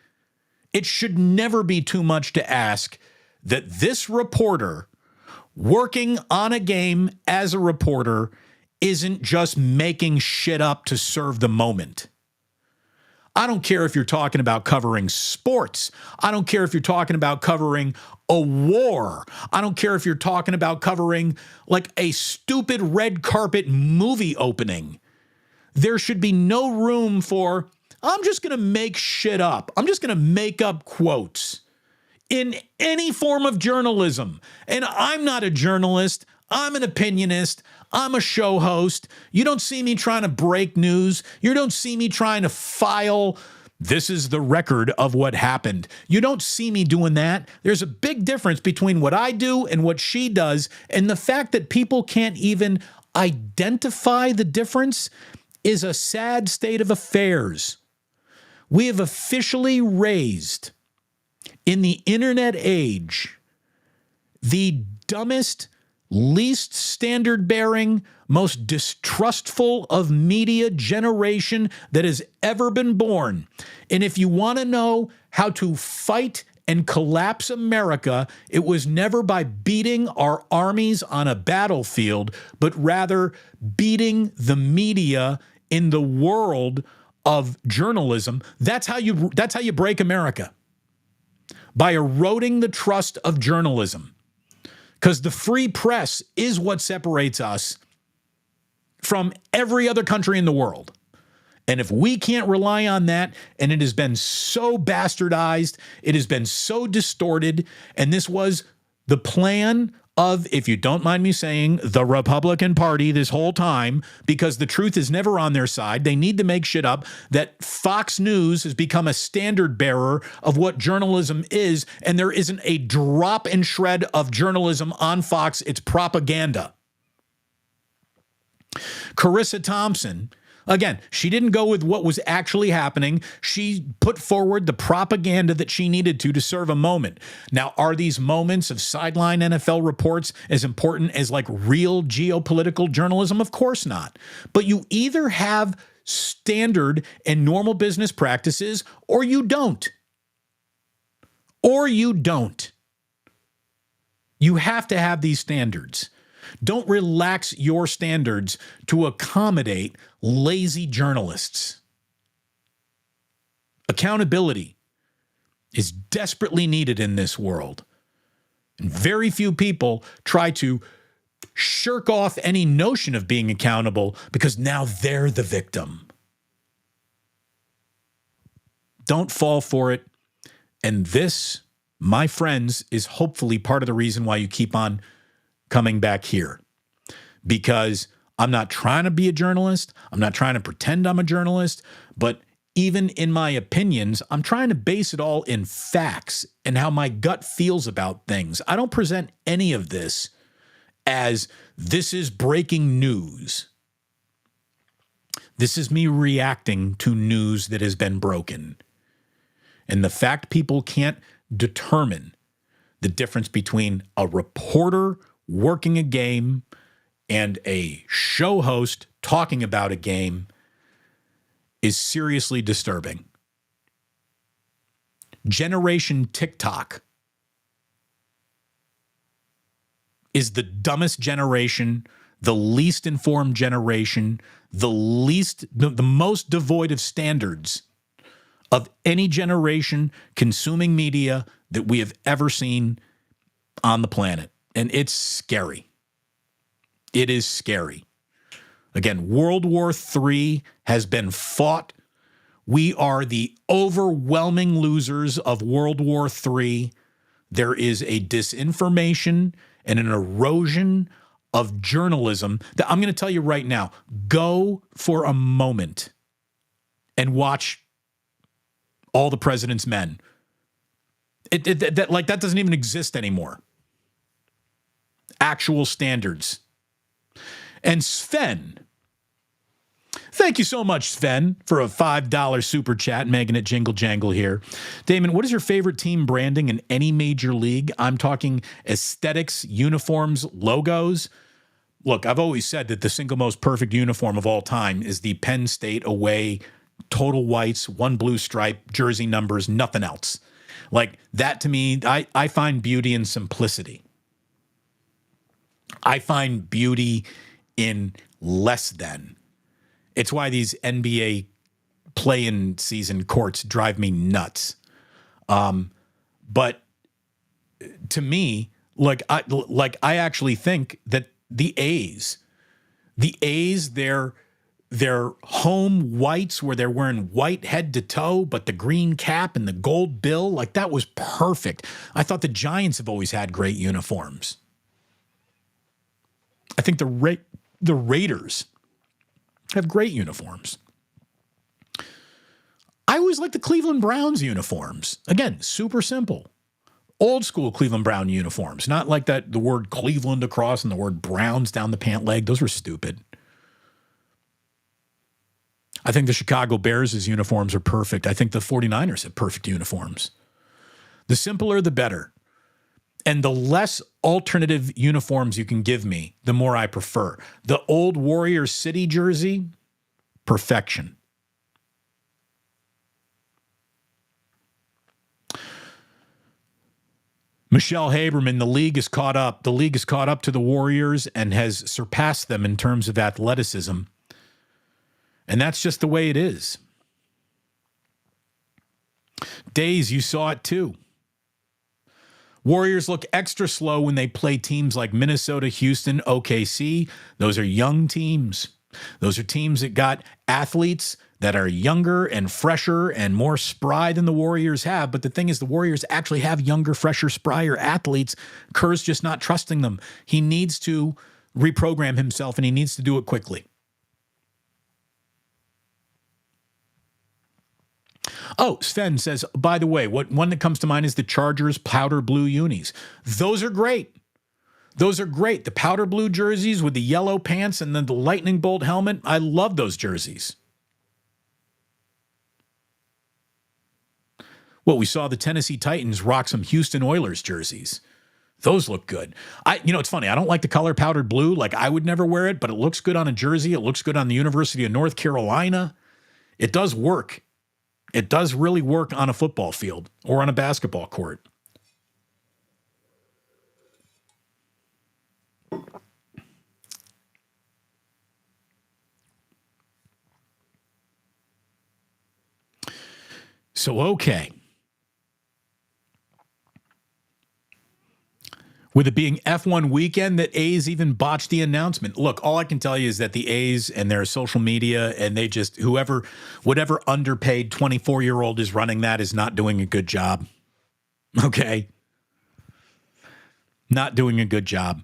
A: It should never be too much to ask that this reporter working on a game as a reporter isn't just making shit up to serve the moment. I don't care if you're talking about covering sports. I don't care if you're talking about covering a war. I don't care if you're talking about covering like a stupid red carpet movie opening. There should be no room for, I'm just going to make shit up. I'm just going to make up quotes in any form of journalism. And I'm not a journalist. I'm an opinionist. I'm a show host. You don't see me trying to break news. You don't see me trying to file, this is the record of what happened. You don't see me doing that. There's a big difference between what I do and what she does. And the fact that people can't even identify the difference is a sad state of affairs. We have officially raised, in the internet age, the dumbest, least standard-bearing, most distrustful of media generation that has ever been born. And if you want to know how to fight and collapse America, it was never by beating our armies on a battlefield, but rather beating the media in the world of journalism. That's how you break America. By eroding the trust of journalism. Because the free press is what separates us from every other country in the world. And if we can't rely on that, and it has been so bastardized, it has been so distorted, and this was the plan of, if you don't mind me saying, the Republican Party this whole time, because the truth is never on their side. They need to make shit up, that Fox News has become a standard bearer of what journalism is, and there isn't a drop and shred of journalism on Fox. It's propaganda. Charissa Thompson, Again, she didn't go with what was actually happening. She put forward the propaganda that she needed to serve a moment. Now, are these moments of sideline NFL reports as important as like real geopolitical journalism? Of course not. But you either have standard and normal business practices or you don't. Or you don't. You have to have these standards. Don't relax your standards to accommodate lazy journalists. Accountability is desperately needed in this world. And very few people try to shirk off any notion of being accountable because now they're the victim. Don't fall for it. And this, my friends, is hopefully part of the reason why you keep on coming back here, because I'm not trying to be a journalist. I'm not trying to pretend I'm a journalist, but even in my opinions, I'm trying to base it all in facts and how my gut feels about things. I don't present any of this as this is breaking news. This is me reacting to news that has been broken. And the fact people can't determine the difference between a reporter working a game and a show host talking about a game is seriously disturbing. Generation TikTok is the dumbest generation, the least informed generation, the most devoid of standards of any generation consuming media that we have ever seen on the planet. And it's scary. It is scary. Again, World War III has been fought. We are the overwhelming losers of World War III. There is a disinformation and an erosion of journalism that I'm going to tell you right now. Go for a moment and watch All the President's Men. That doesn't even exist anymore. Actual standards. And Sven, thank you so much, Sven, for a $5 super chat, making it jingle jangle here. Damon, what is your favorite team branding in any major league? I'm talking aesthetics, uniforms, logos. Look, I've always said that the single most perfect uniform of all time is the Penn State away, total whites, one blue stripe, jersey numbers, nothing else. Like that to me, I find beauty in simplicity. I find beauty in less than. It's why these NBA play-in season courts drive me nuts. But to me, I actually think that the A's, their home whites where they're wearing white head to toe, but the green cap and the gold bill, like that was perfect. I thought the Giants have always had great uniforms. I think the Raiders have great uniforms. I always like the Cleveland Browns uniforms. Again, super simple. Old school Cleveland Brown uniforms. Not like that, the word Cleveland across and the word Browns down the pant leg. Those were stupid. I think the Chicago Bears' uniforms are perfect. I think the 49ers have perfect uniforms. The simpler, the better. And the less alternative uniforms you can give me, the more I prefer. The old Warrior City jersey, perfection. Michelle Haberman, the league is caught up. The league is caught up to the Warriors and has surpassed them in terms of athleticism. And that's just the way it is. Days, you saw it too. Warriors look extra slow when they play teams like Minnesota, Houston, OKC. Those are young teams. Those are teams that got athletes that are younger and fresher and more spry than the Warriors have. But the thing is, the Warriors actually have younger, fresher, sprier athletes. Kerr's just not trusting them. He needs to reprogram himself, and he needs to do it quickly. Oh, Sven says, by the way, one that comes to mind is the Chargers powder blue unis. Those are great. Those are great. The powder blue jerseys with the yellow pants and then the lightning bolt helmet. I love those jerseys. Well, we saw the Tennessee Titans rock some Houston Oilers jerseys. Those look good. It's funny. I don't like the color powdered blue. Like, I would never wear it, but it looks good on a jersey. It looks good on the University of North Carolina. It does work. It does really work on a football field or on a basketball court. So, okay. With it being F1 weekend, that A's even botched the announcement. Look, all I can tell you is that the A's and their social media and they just, whatever underpaid 24-year-old is running that is not doing a good job. Okay? Not doing a good job.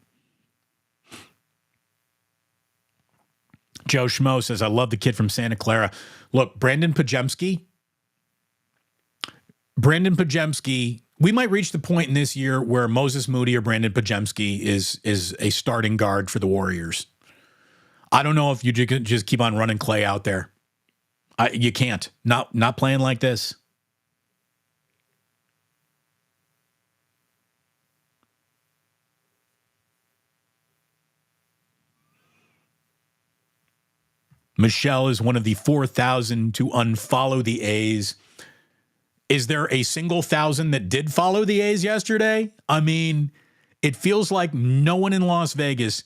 A: Joe Schmo says, I love the kid from Santa Clara. Look, Brandon Pajemski, we might reach the point in this year where Moses Moody or Brandon Pajemski is a starting guard for the Warriors. I don't know if you just keep on running Klay out there. You can't. Not playing like this. Michelle is one of the 4,000 to unfollow the A's. Is there a single 1,000 that did follow the A's yesterday? I mean, it feels like no one in Las Vegas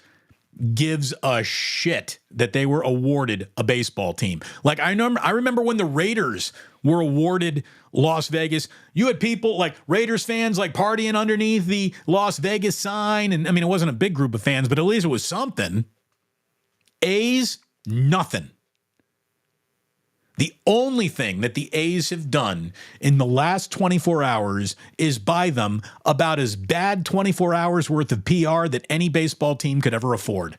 A: gives a shit that they were awarded a baseball team. Like, I remember when the Raiders were awarded Las Vegas, you had people like Raiders fans like partying underneath the Las Vegas sign. And I mean, it wasn't a big group of fans, but at least it was something. A's, nothing. The only thing that the A's have done in the last 24 hours is buy them about as bad 24 hours worth of PR that any baseball team could ever afford.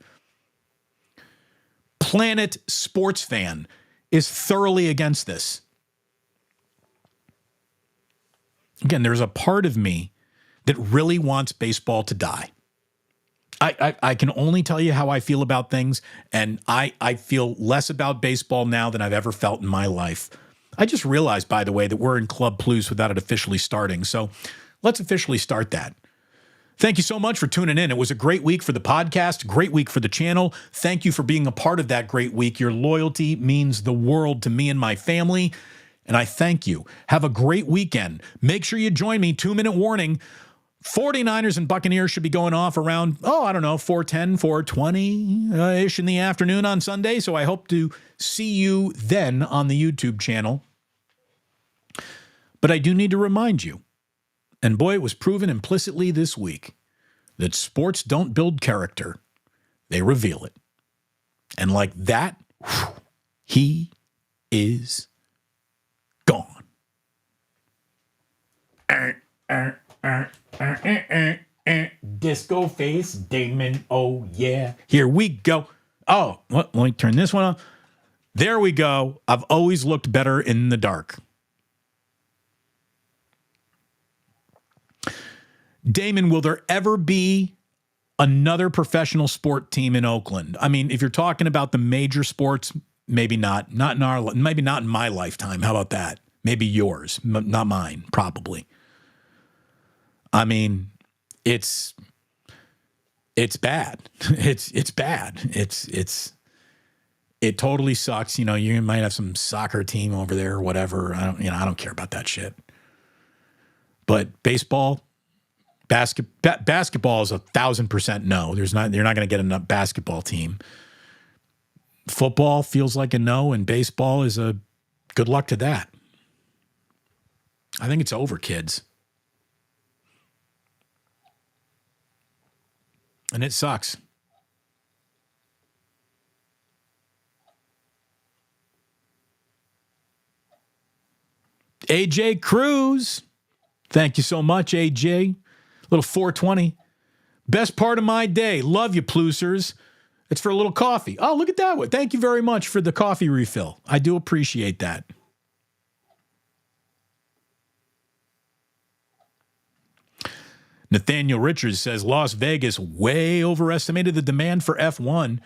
A: Planet Sports Fan is thoroughly against this. Again, there's a part of me that really wants baseball to die. I can only tell you how I feel about things, and I feel less about baseball now than I've ever felt in my life. I just realized, by the way, that we're in Club Plus without it officially starting, so let's officially start that. Thank you so much for tuning in. It was a great week for the podcast, great week for the channel. Thank you for being a part of that great week. Your loyalty means the world to me and my family, and I thank you. Have a great weekend. Make sure you join me, 2-minute warning. 49ers and Buccaneers should be going off around, 4:10, 4:20-ish in the afternoon on Sunday. So I hope to see you then on the YouTube channel. But I do need to remind you, and boy, it was proven implicitly this week, that sports don't build character. They reveal it. And like that, he is gone. Disco face, Damon. Oh, yeah. Here we go. Oh, let me turn this one on. There we go. I've always looked better in the dark. Damon, will there ever be another professional sport team in Oakland? I mean, if you're talking about the major sports, maybe not. Maybe not in my lifetime. How about that? Maybe yours, not mine, probably. I mean, it's bad. It's bad. It totally sucks. You might have some soccer team over there or whatever. I don't care about that shit. But baseball, basketball is 1,000% no. You're not going to get a basketball team. Football feels like a no, and baseball is a good luck to that. I think it's over, kids. And it sucks. AJ Cruz. Thank you so much, AJ. Little 420. Best part of my day. Love you, Plusers. It's for a little coffee. Oh, look at that one. Thank you very much for the coffee refill. I do appreciate that. Nathaniel Richards says Las Vegas way overestimated the demand for F1.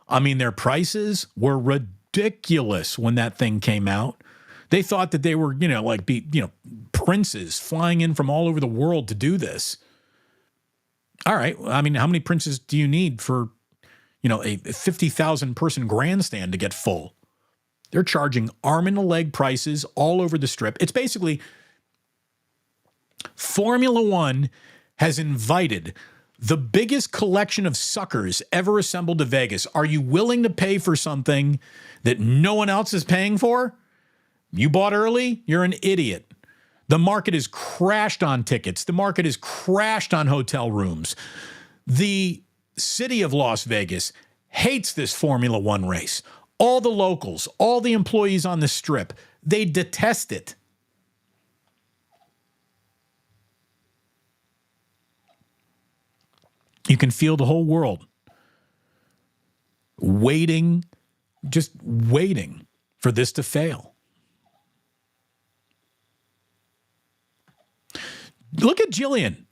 A: I mean, their prices were ridiculous when that thing came out. They thought that they were, princes flying in from all over the world to do this. All right. I mean, how many princes do you need for, a 50,000 person grandstand to get full? They're charging arm and a leg prices all over the strip. It's basically Formula One has invited the biggest collection of suckers ever assembled to Vegas. Are you willing to pay for something that no one else is paying for? You bought early? You're an idiot. The market has crashed on tickets. The market has crashed on hotel rooms. The city of Las Vegas hates this Formula One race. All the locals, all the employees on the strip, they detest it. You can feel the whole world just waiting for this to fail. Look at Jillian.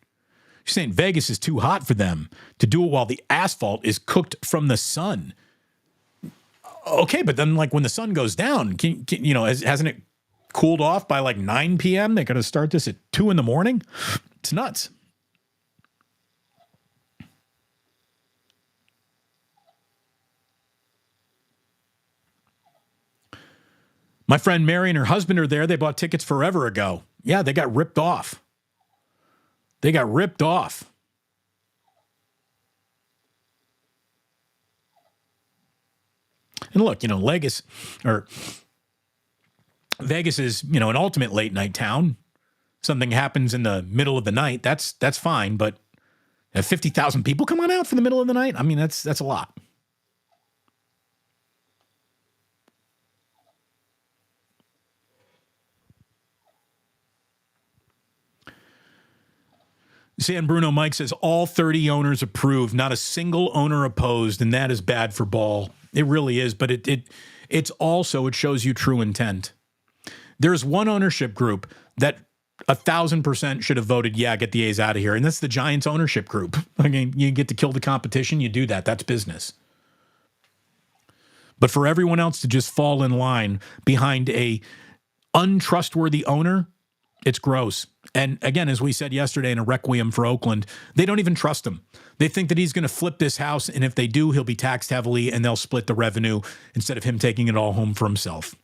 A: She's saying Vegas is too hot for them to do it while the asphalt is cooked from the sun. Okay, but then when the sun goes down, hasn't it cooled off by 9 p.m.? They're going to start this at 2 in the morning? It's nuts. My friend Mary and her husband are there. They bought tickets forever ago. Yeah, they got ripped off. And look, Vegas is, an ultimate late night town. Something happens in the middle of the night. That's fine. But have 50,000 people come on out for the middle of the night? I mean, that's a lot. San Bruno Mike says all 30 owners approved, not a single owner opposed, and that is bad for ball. It really is, but it shows you true intent. There's one ownership group that 1,000% should have voted, yeah, get the A's out of here, and that's the Giants ownership group. I mean, you get to kill the competition, you do that. That's business. But for everyone else to just fall in line behind a untrustworthy owner, it's gross. And again, as we said yesterday in a requiem for Oakland, they don't even trust him. They think that he's going to flip this house, and if they do, he'll be taxed heavily, and they'll split the revenue instead of him taking it all home for himself.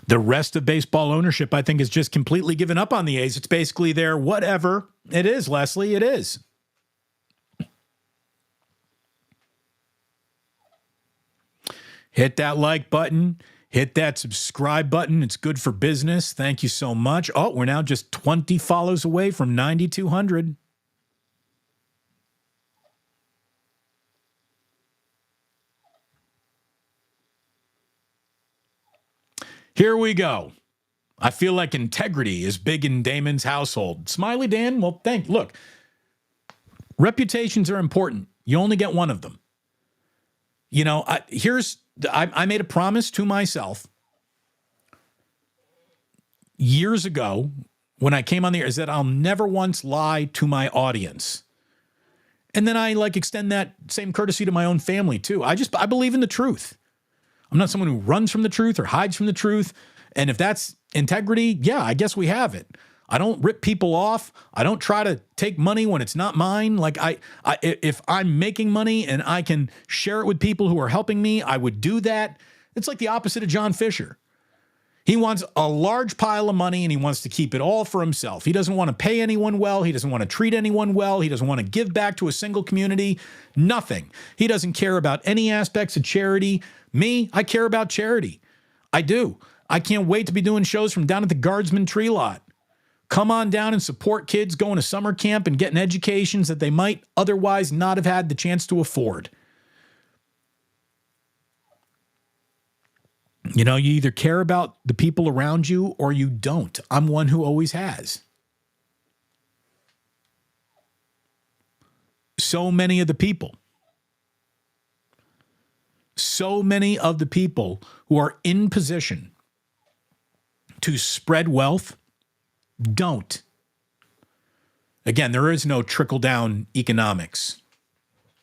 A: The rest of baseball ownership, I think, has just completely given up on the A's. It's basically their whatever. It is, Leslie. It is. Hit that like button. Hit that subscribe button. It's good for business. Thank you so much. Oh, we're now just 20 follows away from 9,200. Here we go. I feel like integrity is big in Damon's household. Smiley Dan, well, look, reputations are important. You only get one of them. I made a promise to myself years ago when I came on the air is that I'll never once lie to my audience. And then I extend that same courtesy to my own family too. I believe in the truth. I'm not someone who runs from the truth or hides from the truth. And if that's integrity, yeah, I guess we have it. I don't rip people off. I don't try to take money when it's not mine. If I'm making money and I can share it with people who are helping me, I would do that. It's like the opposite of John Fisher. He wants a large pile of money and he wants to keep it all for himself. He doesn't want to pay anyone well. He doesn't want to treat anyone well. He doesn't want to give back to a single community. Nothing. He doesn't care about any aspects of charity. Me, I care about charity. I do. I can't wait to be doing shows from down at the Guardsman Tree Lot. Come on down and support kids going to summer camp and getting educations that they might otherwise not have had the chance to afford. You either care about the people around you or you don't. I'm one who always has. So many of the people so many of the people who are in position to spread wealth don't. Again, there is no trickle-down economics.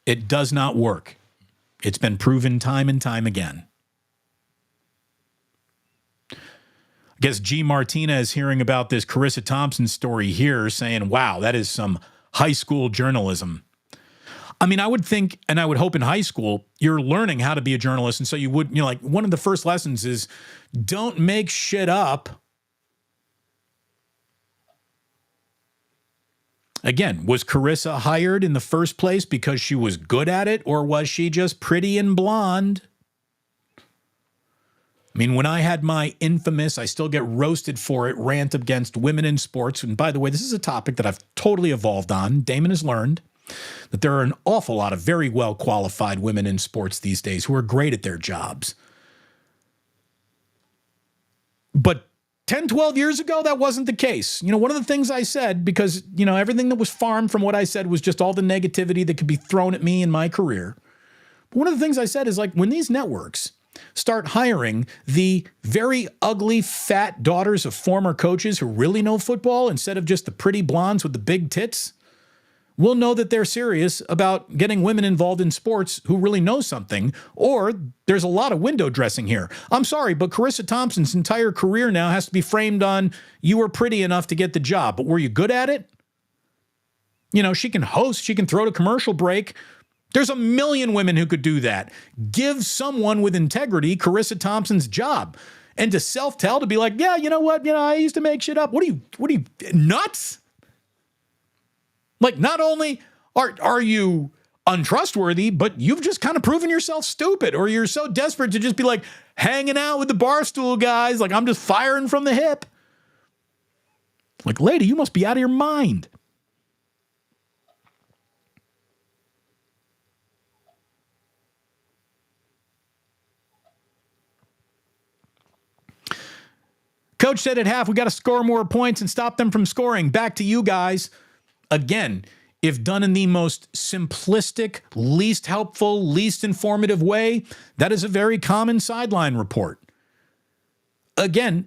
A: It does not work. It's been proven time and time again. I guess G. Martina is hearing about this Charissa Thompson story here saying, wow, that is some high school journalism. I mean, I would think, and I would hope in high school, you're learning how to be a journalist. And so you would, like one of the first lessons is don't make shit up. Again, was Charissa hired in the first place because she was good at it, or was she just pretty and blonde? I mean, when I had my infamous, I still get roasted for it, rant against women in sports, and by the way, this is a topic that I've totally evolved on. Damon has learned that there are an awful lot of very well-qualified women in sports these days who are great at their jobs. But 10, 12 years ago, that wasn't the case. You know, one of the things I said, because, you know, everything that was farmed from what I said was just all the negativity that could be thrown at me in my career. But one of the things I said is, like, when these networks start hiring the very ugly, fat daughters of former coaches who really know football instead of just the pretty blondes with the big tits, we'll know that they're serious about getting women involved in sports who really know something, or there's a lot of window dressing here. I'm sorry, but Charissa Thompson's entire career now has to be framed on you were pretty enough to get the job, but were you good at it? You know, she can host, she can throw to commercial break. There's a million women who could do that. Give someone with integrity Charissa Thompson's job. And to self-tell, to be like, yeah, you know what? You know, I used to make shit up. What are you, nuts? Like, not only are you untrustworthy, but you've just kind of proven yourself stupid, or you're so desperate to just be like hanging out with the barstool guys, like I'm just firing from the hip. Like, lady, you must be out of your mind. Coach said at half, we got to score more points and stop them from scoring. Back to you guys. Again, if done in the most simplistic, least helpful, least informative way, that is a very common sideline report. Again,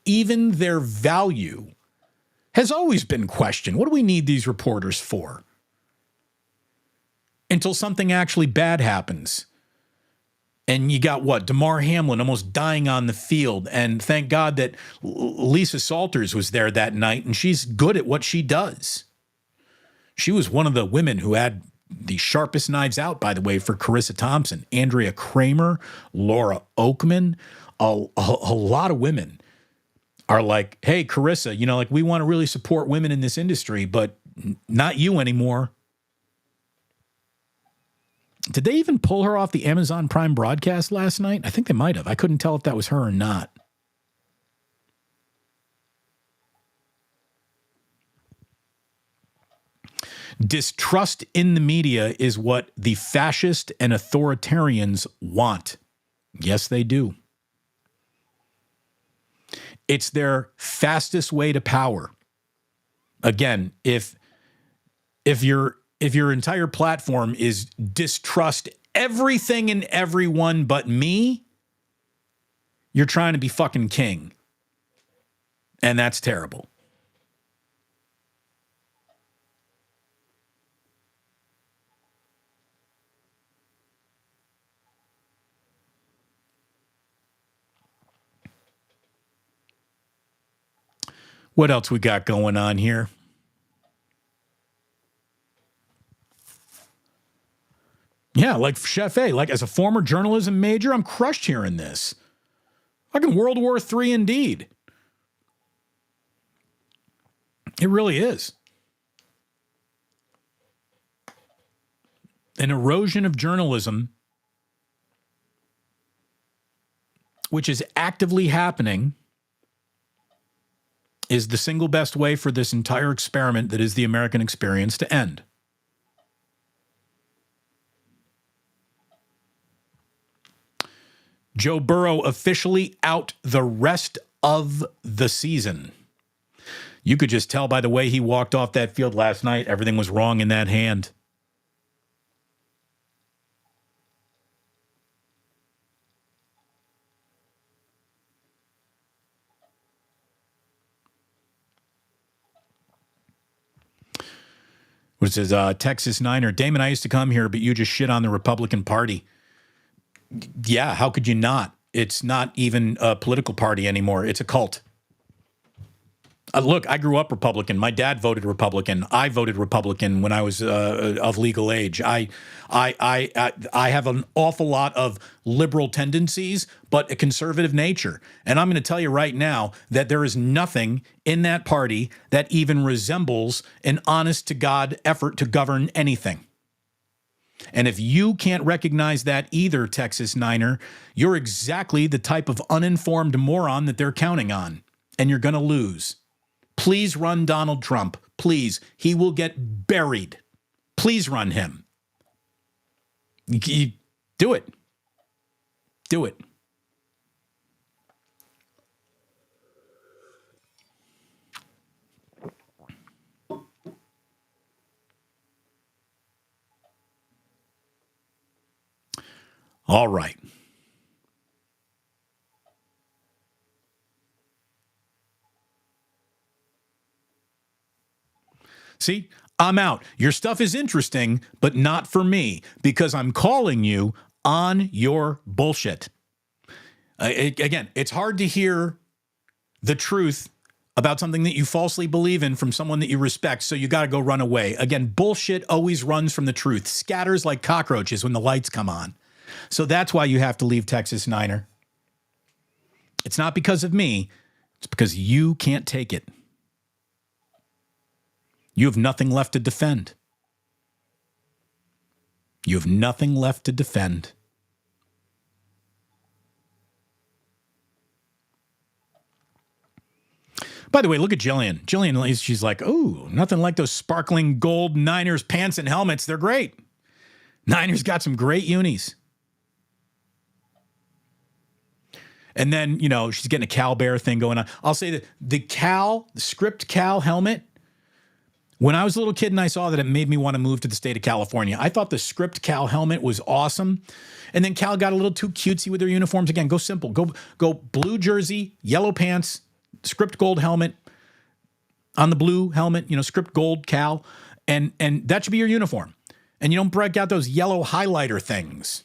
A: even their value has always been questioned. What do we need these reporters for? Until something actually bad happens. And you got what? Damar Hamlin almost dying on the field. And thank God that Lisa Salters was there that night, and she's good at what she does. She was one of the women who had the sharpest knives out, by the way, for Charissa Thompson. Andrea Kramer, Laura Oakman, a lot of women are like, hey, Charissa, you know, like we want to really support women in this industry, but not you anymore. Did they even pull her off the Amazon Prime broadcast last night? I think they might have. I couldn't tell if that was her or not. Distrust in the media is what the fascist and authoritarians want. Yes, they do. It's their fastest way to power. Again, if your entire platform is distrust everything and everyone but me, you're trying to be fucking king. And that's terrible. What else we got going on here? Yeah, like Chef A, like as a former journalism major, I'm crushed hearing this. Fucking World War III indeed. It really is. An erosion of journalism, which is actively happening, is the single best way for this entire experiment that is the American experience to end. Joe Burrow officially out the rest of the season. You could just tell by the way he walked off that field last night, everything was wrong in that hand. Which is Texas Niner. Damon, I used to come here, but you just shit on the Republican Party. Yeah, how could you not? It's not even a political party anymore. It's a cult. Look, I grew up Republican. My dad voted Republican. I voted Republican when I was of legal age. I have an awful lot of liberal tendencies, but a conservative nature. And I'm going to tell you right now that there is nothing in that party that even resembles an honest-to-God effort to govern anything. And if you can't recognize that either, Texas Niner, you're exactly the type of uninformed moron that they're counting on, and you're going to lose. Please run Donald Trump. Please. He will get buried. Please run him. Do it. Do it. All right. See, I'm out. Your stuff is interesting, but not for me because I'm calling you on your bullshit. Again, it's hard to hear the truth about something that you falsely believe in from someone that you respect, so you got to go run away. Again, bullshit always runs from the truth, scatters like cockroaches when the lights come on. So that's why you have to leave Texas Niner. It's not because of me. It's because you can't take it. You have nothing left to defend. You have nothing left to defend. By the way, look at Jillian. Jillian, she's like, oh, nothing like those sparkling gold Niners pants and helmets. They're great. Niners got some great unis. And then, she's getting a Cal Bear thing going on. I'll say that the script Cal helmet, when I was a little kid and I saw that, it made me want to move to the state of California. I thought the script Cal helmet was awesome. And then Cal got a little too cutesy with their uniforms. Again, go simple. Go blue jersey, yellow pants, script gold helmet on the blue helmet, script gold Cal. And that should be your uniform. And you don't break out those yellow highlighter things.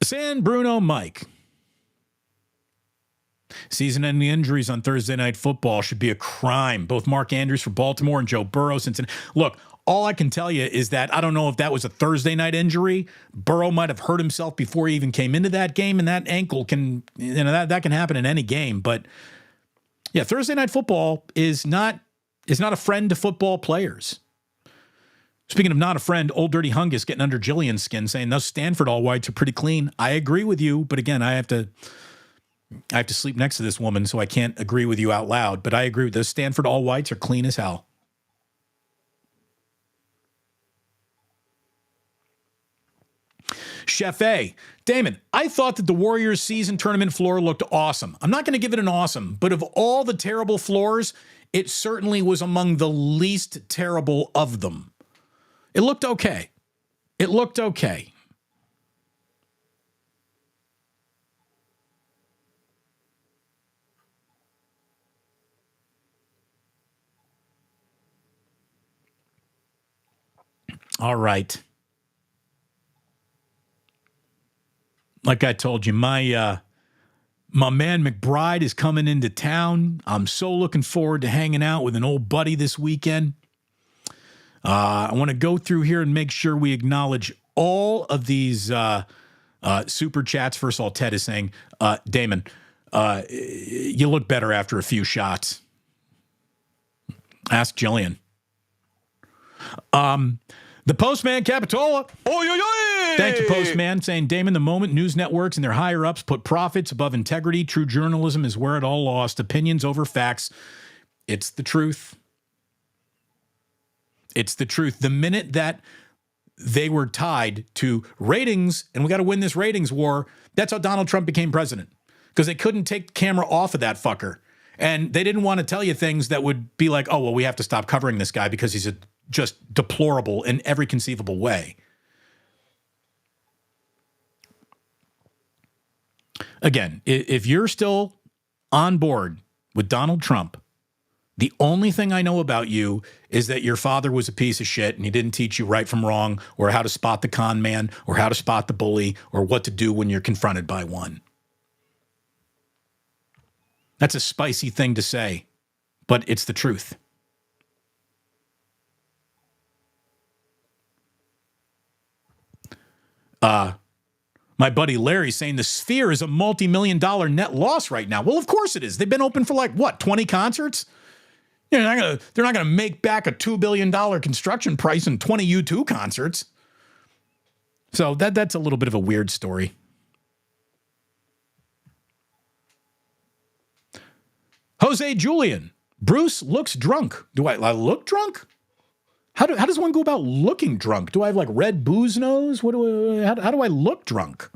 A: San Bruno Mike. Season-ending injuries on Thursday Night Football should be a crime. Both Mark Andrews for Baltimore and Joe Burrow. Look, all I can tell you is that I don't know if that was a Thursday night injury. Burrow might have hurt himself before he even came into that game, and that ankle can, that can happen in any game. But yeah, Thursday Night Football is not a friend to football players. Speaking of not a friend, Old Dirty Hungus getting under Jillian's skin, saying those Stanford all whites are pretty clean. I agree with you, but again, I have to sleep next to this woman, so I can't agree with you out loud. But I agree with those Stanford all whites are clean as hell. Chef A. Damon, I thought that the Warriors season tournament floor looked awesome. I'm not going to give it an awesome, but of all the terrible floors, it certainly was among the least terrible of them. It looked okay. It looked okay. All right. Like I told you, my man McBride is coming into town. I'm so looking forward to hanging out with an old buddy this weekend. I want to go through here and make sure we acknowledge all of these super chats. First of all, Ted is saying, Damon, you look better after a few shots. Ask Jillian. The Postman Capitola. Thank you, Postman, saying, Damon, the moment news networks and their higher-ups put profits above integrity, true journalism is where it all lost. Opinions over facts. It's the truth. It's the truth. The minute that they were tied to ratings, and we got to win this ratings war, that's how Donald Trump became president. Because they couldn't take the camera off of that fucker. And they didn't want to tell you things that would be like, oh, well, we have to stop covering this guy because he's a just deplorable in every conceivable way. Again, if you're still on board with Donald Trump, the only thing I know about you is that your father was a piece of shit and he didn't teach you right from wrong or how to spot the con man or how to spot the bully or what to do when you're confronted by one. That's a spicy thing to say, but it's the truth. My buddy Larry saying the Sphere is a multi-million-dollar net loss right now. Well, of course it is. They've been open for 20 concerts? They're not gonna make back a $2 billion construction price in 20 U2 concerts. So that's a little bit of a weird story. Jose Julian, Bruce looks drunk. Do I look drunk? How does one go about looking drunk? Do I have red booze nose? How do I look drunk?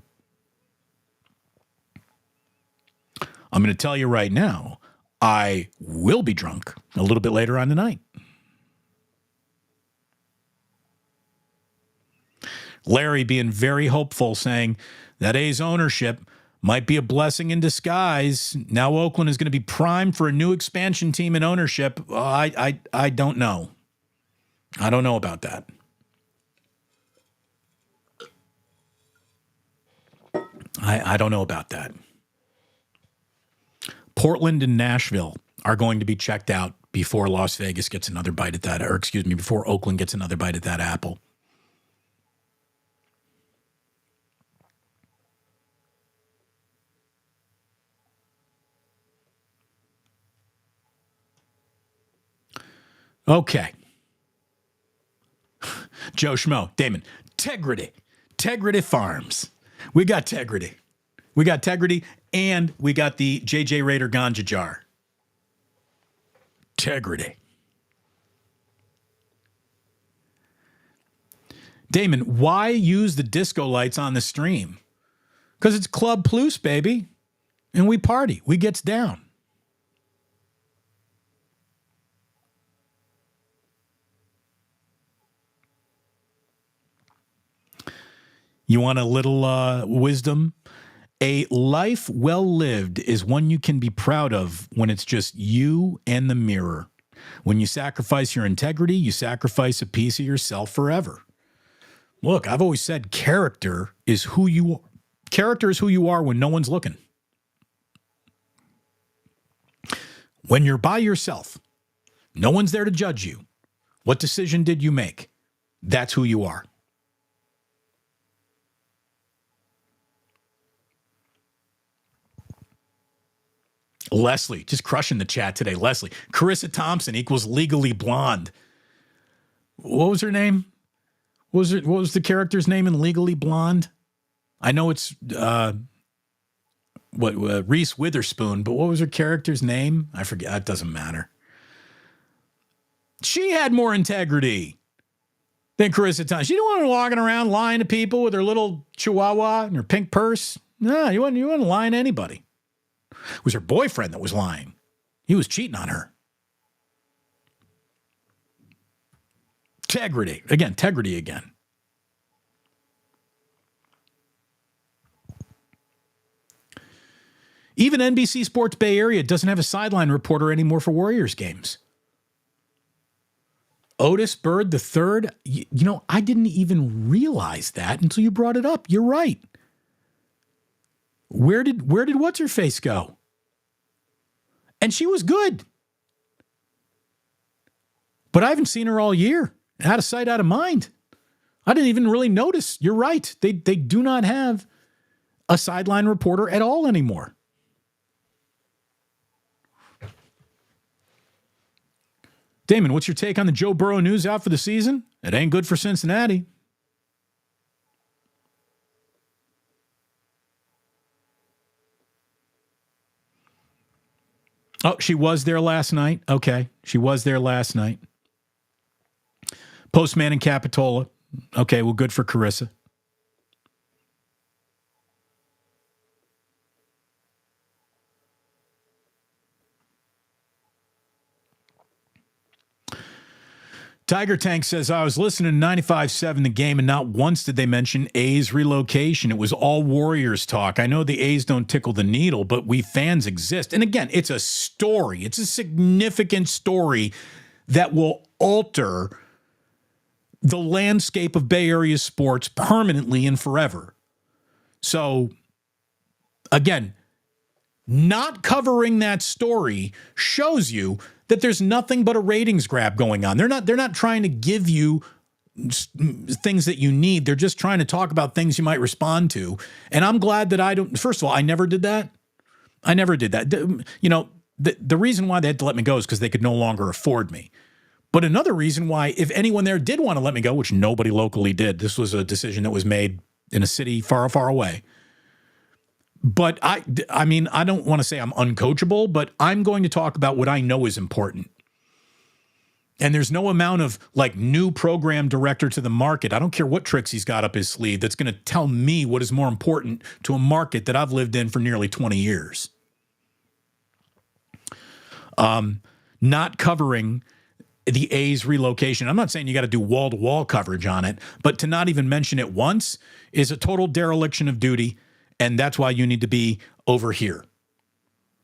A: I'm going to tell you right now, I will be drunk a little bit later on tonight. Larry being very hopeful, saying that A's ownership might be a blessing in disguise. Now Oakland is going to be primed for a new expansion team in ownership. I don't know. I don't know about that. I don't know about that. Portland and Nashville are going to be checked out before Las Vegas gets another bite at that, before Oakland gets another bite at that apple. Okay. Joe Schmo, Damon, Tegrity Farms. We got Tegrity. And we got the JJ Raider ganja jar. Tegrity. Damon, why use the disco lights on the stream? Because it's Club Plus, baby. And we party. We gets down. You want a little wisdom? A life well lived is one you can be proud of when it's just you and the mirror. When you sacrifice your integrity, you sacrifice a piece of yourself forever. Look, I've always said character is who you are when no one's looking. When you're by yourself, no one's there to judge you. What decision did you make? That's who you are. Leslie, just crushing the chat today. Leslie, Charissa Thompson equals legally blonde. What was her name? What was the character's name in Legally Blonde? I know it's Reese Witherspoon, but what was her character's name? I forget. It doesn't matter. She had more integrity than Charissa Thompson. She didn't want her walking around lying to people with her little chihuahua and her pink purse. No, you wasn't lying to anybody. It was her boyfriend that was lying. He was cheating on her. Integrity again. Even NBC Sports Bay Area doesn't have a sideline reporter anymore for Warriors games. Otis Bird III, I didn't even realize that until you brought it up. You're right. Where did what's-her-face go? And she was good. But I haven't seen her all year. Out of sight, out of mind. I didn't even really notice. You're right. They do not have a sideline reporter at all anymore. Damon, what's your take on the Joe Burrow news out for the season? It ain't good for Cincinnati. Oh, she was there last night. Okay, she was there last night. Postman and Capitola. Okay, well, good for Charissa. Tiger Tank says, I was listening to 95.7 The Game, and not once did they mention A's relocation. It was all Warriors talk. I know the A's don't tickle the needle, but we fans exist. And again, it's a story. It's a significant story that will alter the landscape of Bay Area sports permanently and forever. So, again, not covering that story shows you that there's nothing but a ratings grab going on. They're not trying to give you things that you need. They're just trying to talk about things you might respond to. And I'm glad that I don't. First of all, I never did that. I never did that. The reason why they had to let me go is because they could no longer afford me. But another reason why, if anyone there did want to let me go, which nobody locally did, this was a decision that was made in a city far, far away. But I mean, I don't want to say I'm uncoachable, but I'm going to talk about what I know is important. And there's no amount of like new program director to the market. I don't care what tricks he's got up his sleeve that's going to tell me what is more important to a market that I've lived in for nearly 20 years. Not covering the A's relocation. I'm not saying you got to do wall-to-wall coverage on it, but to not even mention it once is a total dereliction of duty. And that's why you need to be over here.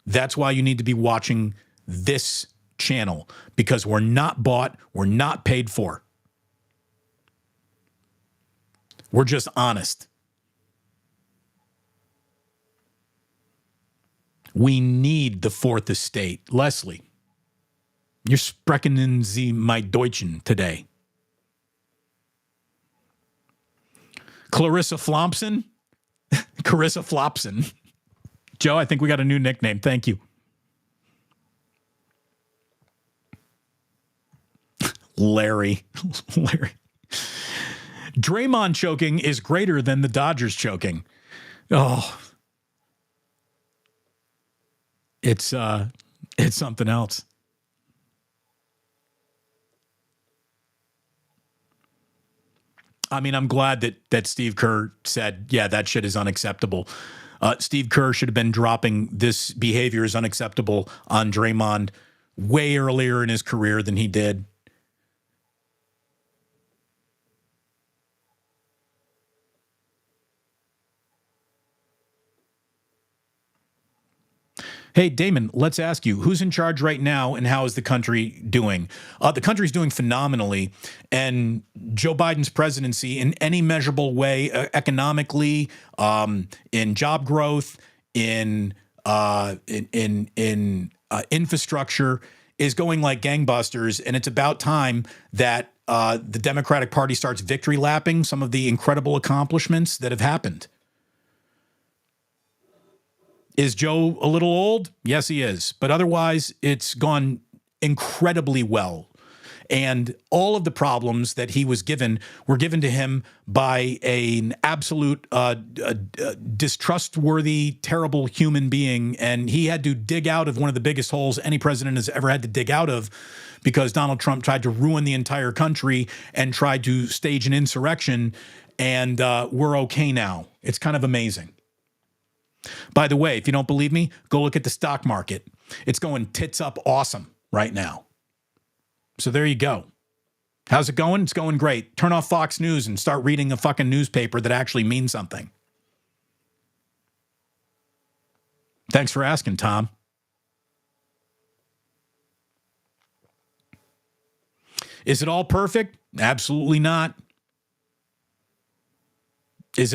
A: That's why you need to be watching this channel, because we're not bought, we're not paid for. We're just honest. We need the fourth estate. Leslie, you're sprechen in Sie my Deutschen today. Clarissa Flompson? Charissa Flopson. Joe, I think we got a new nickname. Thank you. Larry. Draymond choking is greater than the Dodgers choking. Oh. It's something else. I mean, I'm glad that Steve Kerr said, yeah, that shit is unacceptable. Steve Kerr should have been dropping this behavior is unacceptable on Draymond way earlier in his career than he did. Hey, Damon, let's ask you, who's in charge right now and how is the country doing? The country's doing phenomenally, and Joe Biden's presidency in any measurable way, economically, in job growth, in infrastructure, is going like gangbusters, and it's about time that the Democratic Party starts victory lapping some of the incredible accomplishments that have happened. Is Joe a little old? Yes, he is. But otherwise, it's gone incredibly well. And all of the problems that he was given were given to him by an absolute distrustworthy, terrible human being. And he had to dig out of one of the biggest holes any president has ever had to dig out of, because Donald Trump tried to ruin the entire country and tried to stage an insurrection. And we're okay now. It's kind of amazing. By the way, if you don't believe me, go look at the stock market. It's going tits up awesome right now. So there you go. How's it going? It's going great. Turn off Fox News and start reading a fucking newspaper that actually means something. Thanks for asking, Tom. Is it all perfect? Absolutely not. Is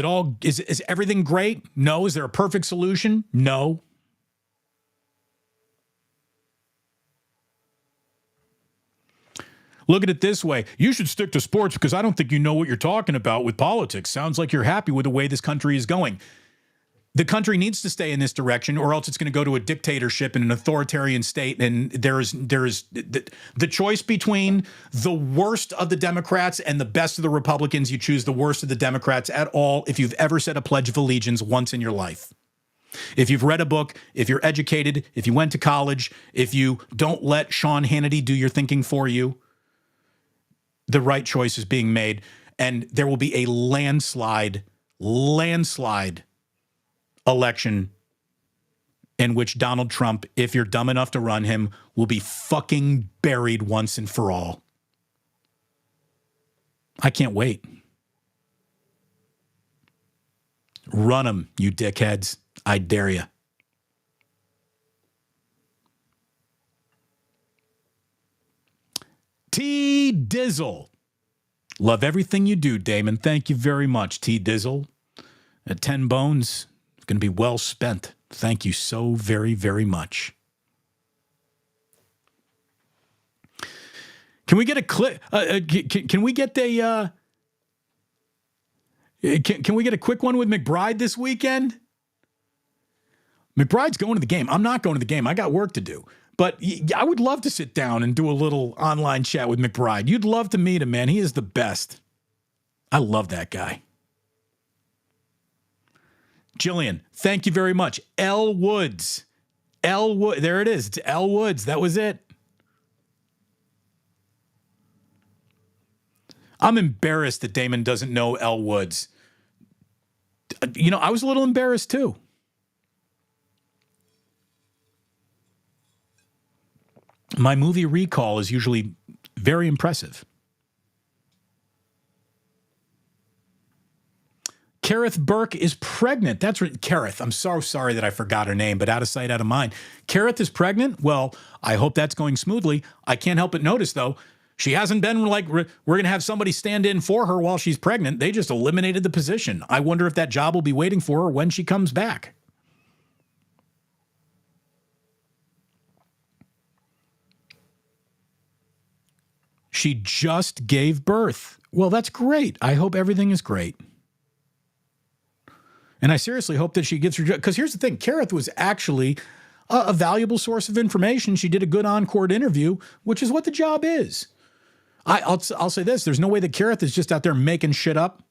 A: everything great? No. Is there a perfect solution? No. Look at it this way. You should stick to sports because I don't think you know what you're talking about with politics. Sounds like you're happy with the way this country is going. The country needs to stay in this direction, or else it's going to go to a dictatorship and an authoritarian state. And there's the choice between the worst of the Democrats and the best of the Republicans. You choose the worst of the Democrats at all if you've ever said a Pledge of Allegiance once in your life. If you've read a book, if you're educated, if you went to college, if you don't let Sean Hannity do your thinking for you, the right choice is being made. And there will be a landslide election in which Donald Trump, if you're dumb enough to run him, will be fucking buried once and for all. I can't wait. Run them, you dickheads. I dare you. T. Dizzle. Love everything you do, Damon. Thank you very much, T. Dizzle. At 10 bones, it's going to be well spent. Thank you so very, very much. Can we get a clip? Can we get a? Can we get a quick one with McBride this weekend? McBride's going to the game. I'm not going to the game. I got work to do. But I would love to sit down and do a little online chat with McBride. You'd love to meet him, man. He is the best. I love that guy. Jillian, thank you very much. L. Woods. L. Woods. There it is. It's L. Woods. That was it. I'm embarrassed that Damon doesn't know L. Woods. You know, I was a little embarrassed too. My movie recall is usually very impressive. Kareth Burke is pregnant. That's right. Kareth. I'm so sorry that I forgot her name, but out of sight, out of mind. Kareth is pregnant? Well, I hope that's going smoothly. I can't help but notice, though, she hasn't been like, we're going to have somebody stand in for her while she's pregnant. They just eliminated the position. I wonder if that job will be waiting for her when she comes back. She just gave birth. Well, that's great. I hope everything is great. And I seriously hope that she gets her job. Because here's the thing. Kareth was actually a valuable source of information. She did a good on-court interview, which is what the job is. I'll say this. There's no way that Kareth is just out there making shit up.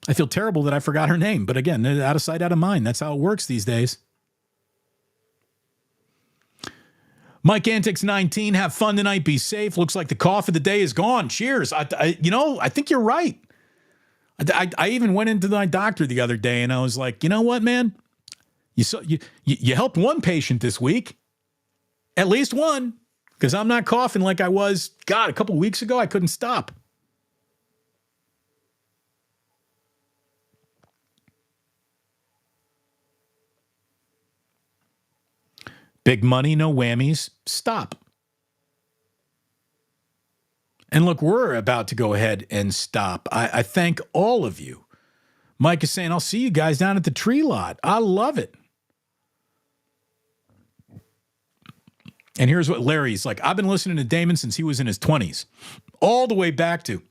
A: I feel terrible that I forgot her name. But again, out of sight, out of mind. That's how it works these days. Mike Antics 19, have fun tonight. Be safe. Looks like the cough of the day is gone. Cheers. I think you're right. I even went into my doctor the other day and I was like, you know what, man? You helped one patient this week. At least one. Because I'm not coughing like I was, God, a couple weeks ago. I couldn't stop. Big money, no whammies. Stop. And look, we're about to go ahead and stop. I thank all of you. Mike is saying, I'll see you guys down at the tree lot. I love it. And here's what Larry's like. I've been listening to Damon since he was in his 20s. All the way back to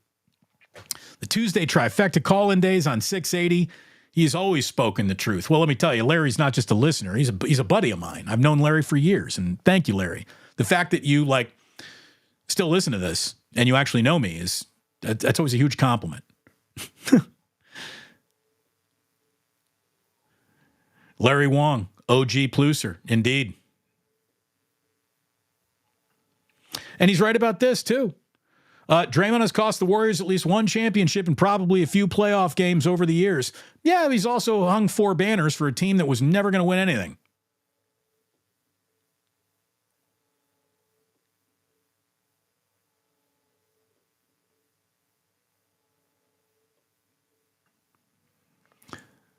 A: the Tuesday trifecta call-in days on 680. He's always spoken the truth. Well, let me tell you, Larry's not just a listener. He's a buddy of mine. I've known Larry for years. And thank you, Larry. The fact that you still listen to this and you actually know me that's always a huge compliment. Larry Wong, OG Plusser, indeed. And he's right about this, too. Draymond has cost the Warriors at least one championship and probably a few playoff games over the years. Yeah, he's also hung 4 banners for a team that was never going to win anything.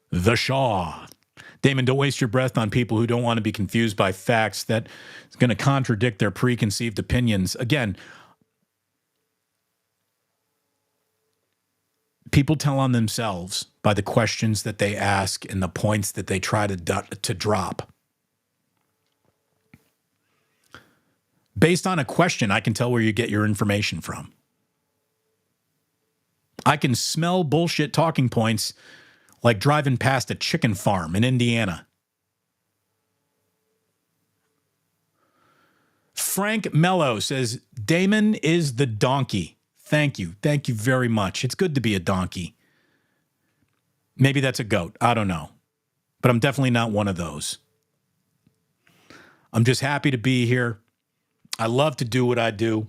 A: The Shaw. Damon, don't waste your breath on people who don't want to be confused by facts that is going to contradict their preconceived opinions. Again, people tell on themselves by the questions that they ask and the points that they try to drop. Based on a question, I can tell where you get your information from. I can smell bullshit talking points like driving past a chicken farm in Indiana. Frank Mello says, Damon is the donkey. Thank you. Thank you very much. It's good to be a donkey. Maybe that's a goat. I don't know. But I'm definitely not one of those. I'm just happy to be here. I love to do what I do.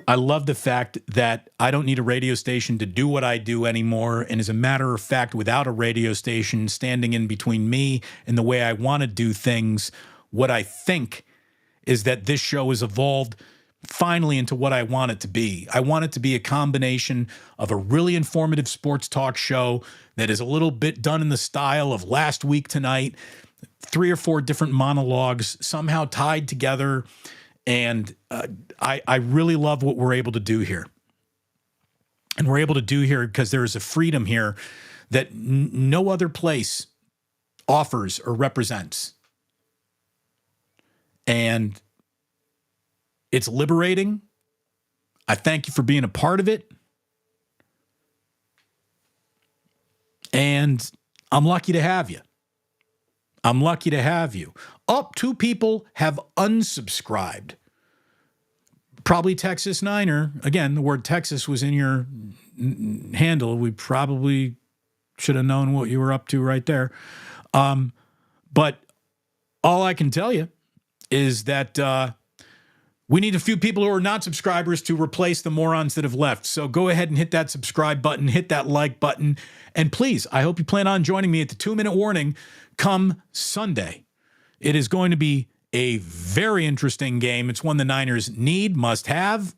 A: I love the fact that I don't need a radio station to do what I do anymore. And as a matter of fact, without a radio station standing in between me and the way I want to do things, what I think is that this show has evolved finally into what I want it to be. I want it to be a combination of a really informative sports talk show that is a little bit done in the style of Last Week Tonight, 3 or 4 different monologues somehow tied together. And I really love what we're able to do here. And we're able to do here because there is a freedom here that no other place offers or represents. And it's liberating. I thank you for being a part of it. And I'm lucky to have you. I'm lucky to have you. 2 people have unsubscribed. Probably Texas Niner. Again, the word Texas was in your handle. We probably should have known what you were up to right there. But all I can tell you is that we need a few people who are not subscribers to replace the morons that have left. So go ahead and hit that subscribe button, hit that like button. And please, I hope you plan on joining me at the 2-minute warning come Sunday. It is going to be a very interesting game. It's one the Niners need, must have.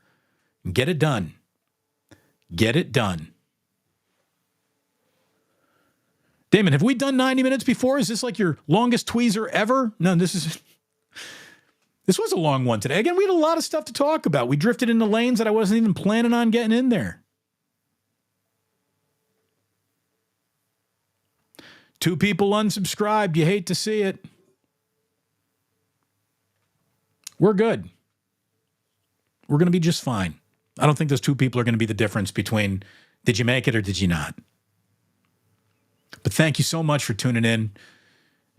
A: Get it done. Get it done. Damon, have we done 90 minutes before? Is this like your longest tweezer ever? No, this was a long one today. Again, we had a lot of stuff to talk about. We drifted into lanes that I wasn't even planning on getting in there. 2 people unsubscribed. You hate to see it. We're good. We're going to be just fine. I don't think those 2 people are going to be the difference between did you make it or did you not. But thank you so much for tuning in.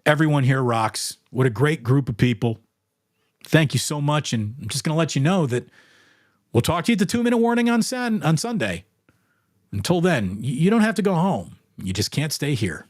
A: Everyone here rocks. What a great group of people. Thank you so much. And I'm just going to let you know that we'll talk to you at the 2-minute warning on Sunday. Until then, you don't have to go home. You just can't stay here.